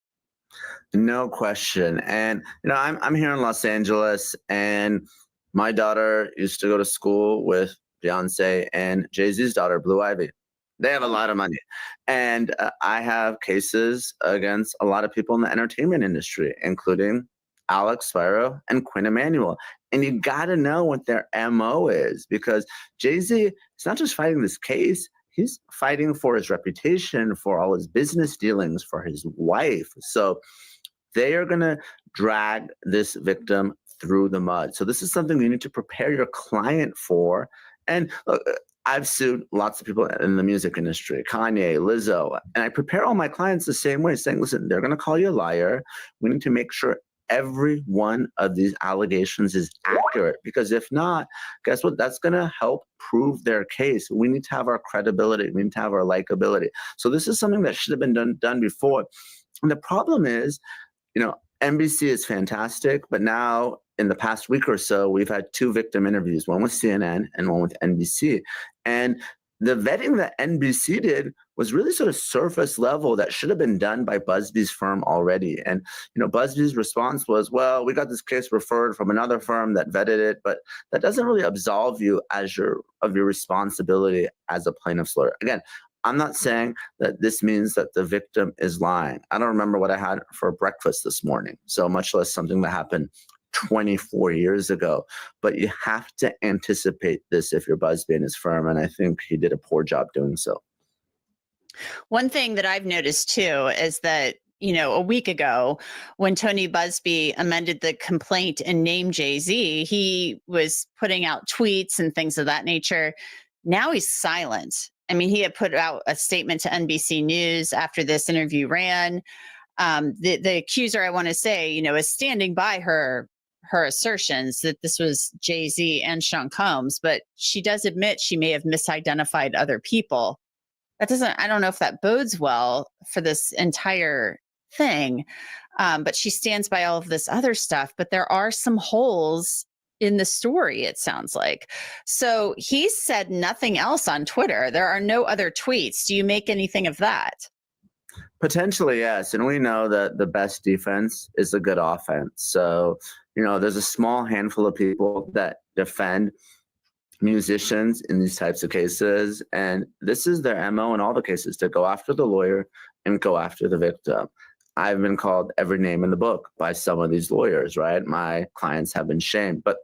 No question. And I'm here in Los Angeles, and my daughter used to go to school with Beyonce and Jay-Z's daughter, Blue Ivy. They have a lot of money. And I have cases against a lot of people in the entertainment industry, including Alex Spiro and Quinn Emanuel. And you got to know what their MO is, because Jay-Z is not just fighting this case, he's fighting for his reputation, for all his business dealings, for his wife. So they are going to drag this victim through the mud. So this is something you need to prepare your client for. And look, I've sued lots of people in the music industry, Kanye, Lizzo, and I prepare all my clients the same way, saying, listen, they're going to call you a liar. We need to make sure every one of these allegations is accurate, because if not, guess what? That's going to help prove their case. We need to have our credibility. We need to have our likability. So this is something that should have been done before. And the problem is, NBC is fantastic, but now in the past week or so, we've had 2 victim interviews, one with CNN and one with NBC. And the vetting that NBC did was really sort of surface level that should have been done by Busby's firm already. And, Busby's response was, well, we got this case referred from another firm that vetted it, but that doesn't really absolve you of your responsibility as a plaintiff's lawyer. Again, I'm not saying that this means that the victim is lying. I don't remember what I had for breakfast this morning, so much less something that happened 24 years ago. But you have to anticipate this if you're Busby and his firm, and I think he did a poor job doing so. One thing that I've noticed too is that, a week ago when Tony Busby amended the complaint and named Jay-Z, he was putting out tweets and things of that nature. Now he's silent. I mean, he had put out a statement to NBC News after this interview ran. The accuser, I want to say, is standing by her assertions that this was Jay-Z and Sean Combs, but she does admit she may have misidentified other people. I don't know if that bodes well for this entire thing, but she stands by all of this other stuff. But there are some holes in the story, it sounds like. So he said nothing else on Twitter. There are no other tweets. Do you make anything of that? Potentially, yes. And we know that the best defense is a good offense. So, there's a small handful of people that defend musicians in these types of cases. And this is their MO in all the cases, to go after the lawyer and go after the victim. I've been called every name in the book by some of these lawyers, right? My clients have been shamed. But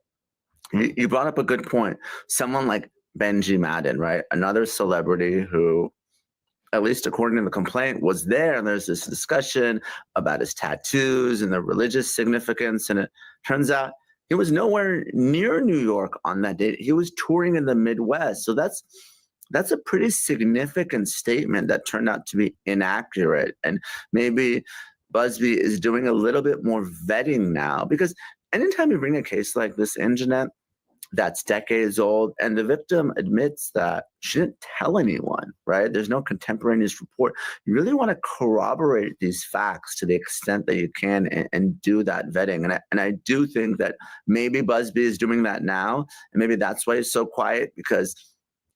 you brought up a good point. Someone like Benji Madden, right? Another celebrity who, at least according to the complaint, was there. And there's this discussion about his tattoos and the religious significance. And it turns out he was nowhere near New York on that date. He was touring in the Midwest. So that's a pretty significant statement that turned out to be inaccurate. And maybe Busby is doing a little bit more vetting now, because anytime you bring a case like this in, Jeanette, that's decades old, and the victim admits that she didn't tell anyone, right? There's no contemporaneous report. You really want to corroborate these facts to the extent that you can and do that vetting. And I do think that maybe Busby is doing that now, and maybe that's why he's so quiet, because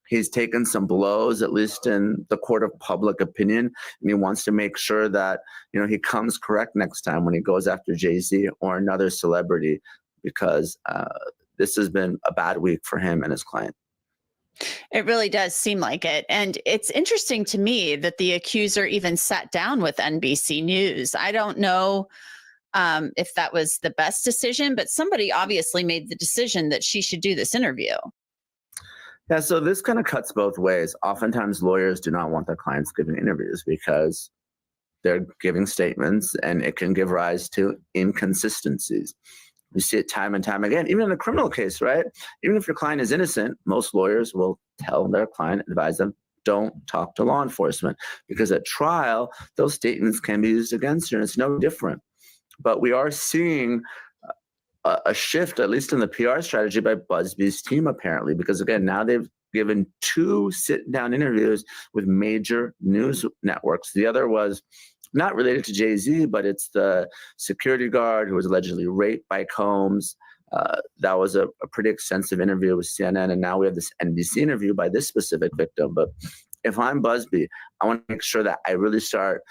he's taken some blows, at least in the court of public opinion, and he wants to make sure that he comes correct next time when he goes after Jay-Z or another celebrity, because this has been a bad week for him and his client. It really does seem like it. And it's interesting to me that the accuser even sat down with NBC News. I don't know if that was the best decision, but somebody obviously made the decision that she should do this interview. Yeah, so this kind of cuts both ways. Oftentimes lawyers do not want their clients giving interviews because they're giving statements and it can give rise to inconsistencies. You see it time and time again, even in a criminal case, right? Even if your client is innocent, most lawyers will tell their client, advise them, don't talk to law enforcement, because at trial, those statements can be used against you, and it's no different. But we are seeing a shift, at least in the PR strategy by Busby's team, apparently, because again, now they've given 2 sit-down interviews with major news networks. The other was not related to Jay-Z, but it's the security guard who was allegedly raped by Combs. That was a pretty extensive interview with CNN, and now we have this NBC interview by this specific victim. But if I'm Busby, I want to make sure that I really start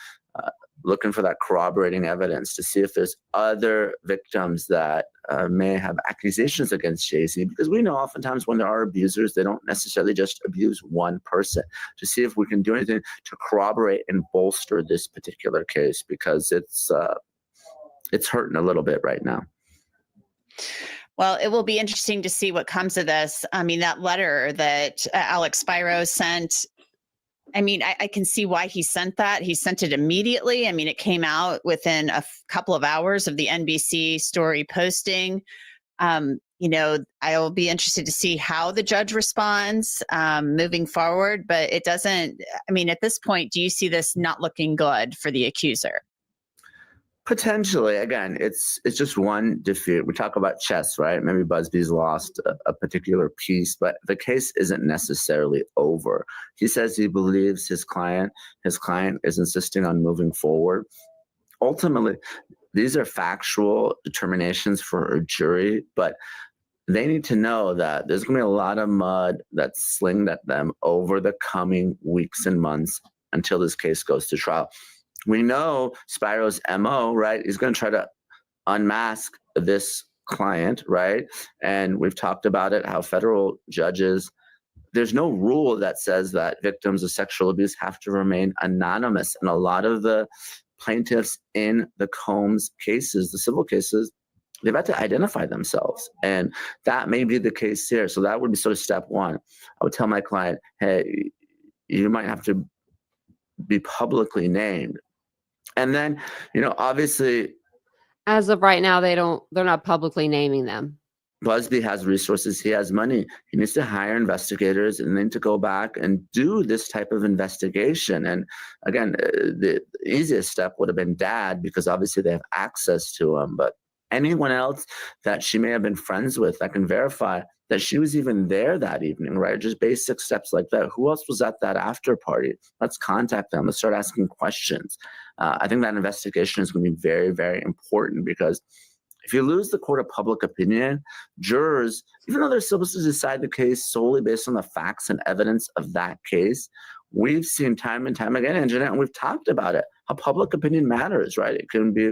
looking for that corroborating evidence to see if there's other victims that may have accusations against Jay-Z, because we know oftentimes when there are abusers, they don't necessarily just abuse one person, to see if we can do anything to corroborate and bolster this particular case, because it's hurting a little bit right now. Well, it will be interesting to see what comes of this. I mean, that letter that Alex Spiro sent, I mean, I can see why he sent that. He sent it immediately. I mean, it came out within a couple of hours of the NBC story posting. You know, I will be interested to see how the judge responds moving forward. But it doesn't, I mean, at this point, do you see this not looking good for the accuser? Potentially. Again, it's just one defeat. We talk about chess, right? Maybe Busby's lost a particular piece, but the case isn't necessarily over. He says he believes his client is insisting on moving forward. Ultimately, these are factual determinations for a jury, but they need to know that there's going to be a lot of mud that's slinged at them over the coming weeks and months until this case goes to trial. We know Spiro's MO, right? He's going to try to unmask this client, right? And we've talked about it, how federal judges, there's no rule that says that victims of sexual abuse have to remain anonymous. And a lot of the plaintiffs in the Combs cases, the civil cases, they've had to identify themselves. And that may be the case here. So that would be sort of step one. I would tell my client, hey, you might have to be publicly named. And then, you know, obviously, As of right now, they're not publicly naming them. Busby has resources. He has money. He needs to hire investigators and then to go back and do this type of investigation. And again, the easiest step would have been Dad, because obviously they have access to him. But anyone else that she may have been friends with that can verify that she was even there that evening, right? Just basic steps like that. Who else was at that after party? Let's contact them. Let's start asking questions. I think that investigation is going to be very, very important, because if you lose the court of public opinion, jurors, even though they're supposed to decide the case solely based on the facts and evidence of that case, we've seen time and time again, and Jeanette, and we've talked about it, how public opinion matters, right? It can be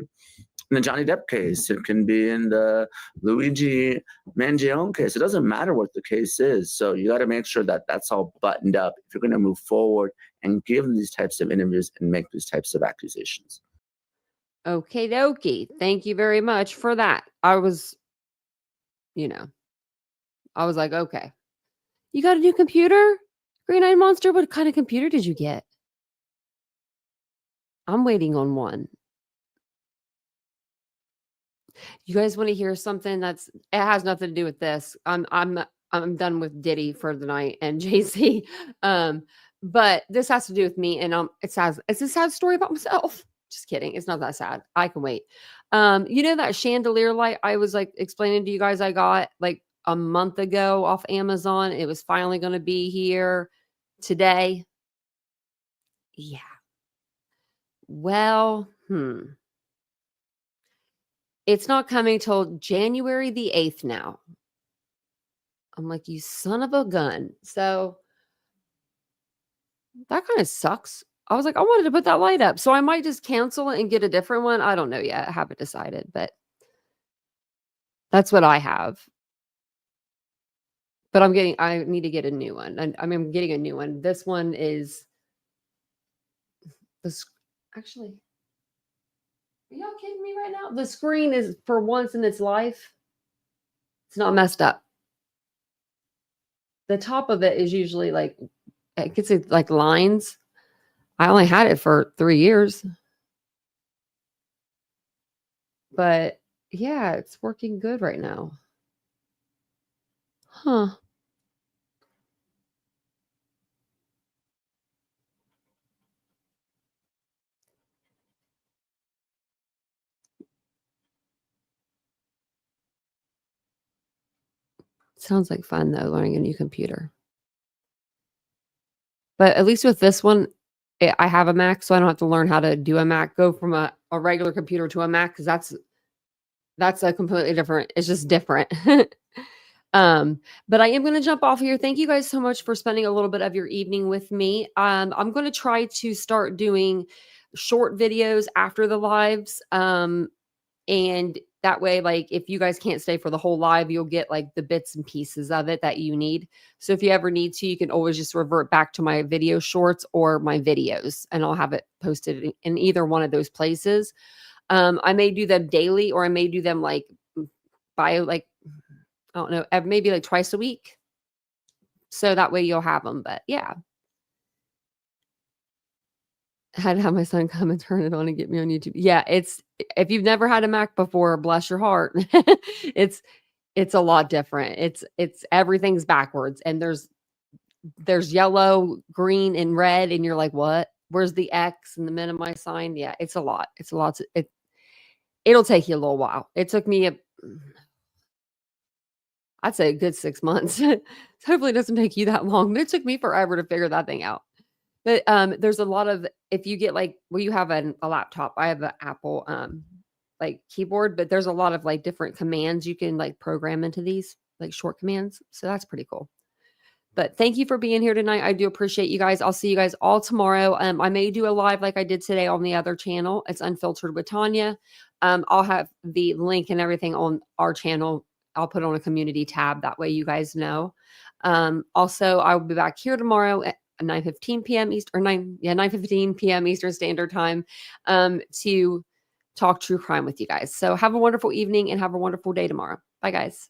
in the Johnny Depp case, it can be in the Luigi Mangione case. It doesn't matter what the case is. So you got to make sure that that's all buttoned up if you're going to move forward and give these types of interviews and make these types of accusations. Okay, dokie. Thank you very much for that. I was like, okay. You got a new computer? Green Eyed Monster? What kind of computer did you get? I'm waiting on one. You guys want to hear something it has nothing to do with this. I'm done with Diddy for the night and Jay-Z. But this has to do with me, and it's a sad story about myself. Just kidding. It's not that sad. I can wait. You know that chandelier light I was like explaining to you guys I got like a month ago off Amazon? It was finally going to be here today. Yeah. Well, it's not coming till January the 8th now. I'm like, you son of a gun. So that kind of sucks. I was like, I wanted to put that light up. So I might just cancel it and get a different one. I don't know yet. I haven't decided, but that's what I have. But I need to get a new one. I'm getting a new one. This one is actually, are y'all kidding me right now? The screen is, for once in its life, it's not messed up. The top of it is usually like, it gets like lines. I only had it for 3 years. But yeah, it's working good right now. Huh. Sounds like fun though, learning a new computer. But at least with this one, I have a Mac, so I don't have to learn how to do a Mac, go from a regular computer to a Mac, because that's a completely different, it's just different. But I am going to jump off here. Thank you guys so much for spending a little bit of your evening with me. I'm going to try to start doing short videos after the lives. And that way, like, if you guys can't stay for the whole live, you'll get like the bits and pieces of it that you need. So if you ever need to, you can always just revert back to my video shorts or my videos, and I'll have it posted in either one of those places. I may do them daily, or I may do them like I don't know, maybe like twice a week. So that way you'll have them. But yeah. I had to have my son come and turn it on and get me on YouTube. Yeah, if you've never had a Mac before, bless your heart. it's a lot different. It's everything's backwards, and there's yellow, green, and red, and you're like, what? Where's the X and the minimize sign? Yeah, it's a lot. It's a lot. It'll take you a little while. It took me I'd say a good 6 months. Hopefully it doesn't take you that long, but it took me forever to figure that thing out. But there's a lot of, if you get like, well, you have a laptop. I have an Apple like keyboard, but there's a lot of like different commands you can like program into these, like short commands. So that's pretty cool. But thank you for being here tonight. I do appreciate you guys. I'll see you guys all tomorrow. I may do a live like I did today on the other channel. It's Unfiltered with Tanya. I'll have the link and everything on our channel. I'll put on a community tab. That way you guys know. Also, I will be back here tomorrow at 9:15 p.m. Eastern, 9:15 p.m. Eastern Standard Time to talk true crime with you guys. So have a wonderful evening and have a wonderful day tomorrow. Bye, guys.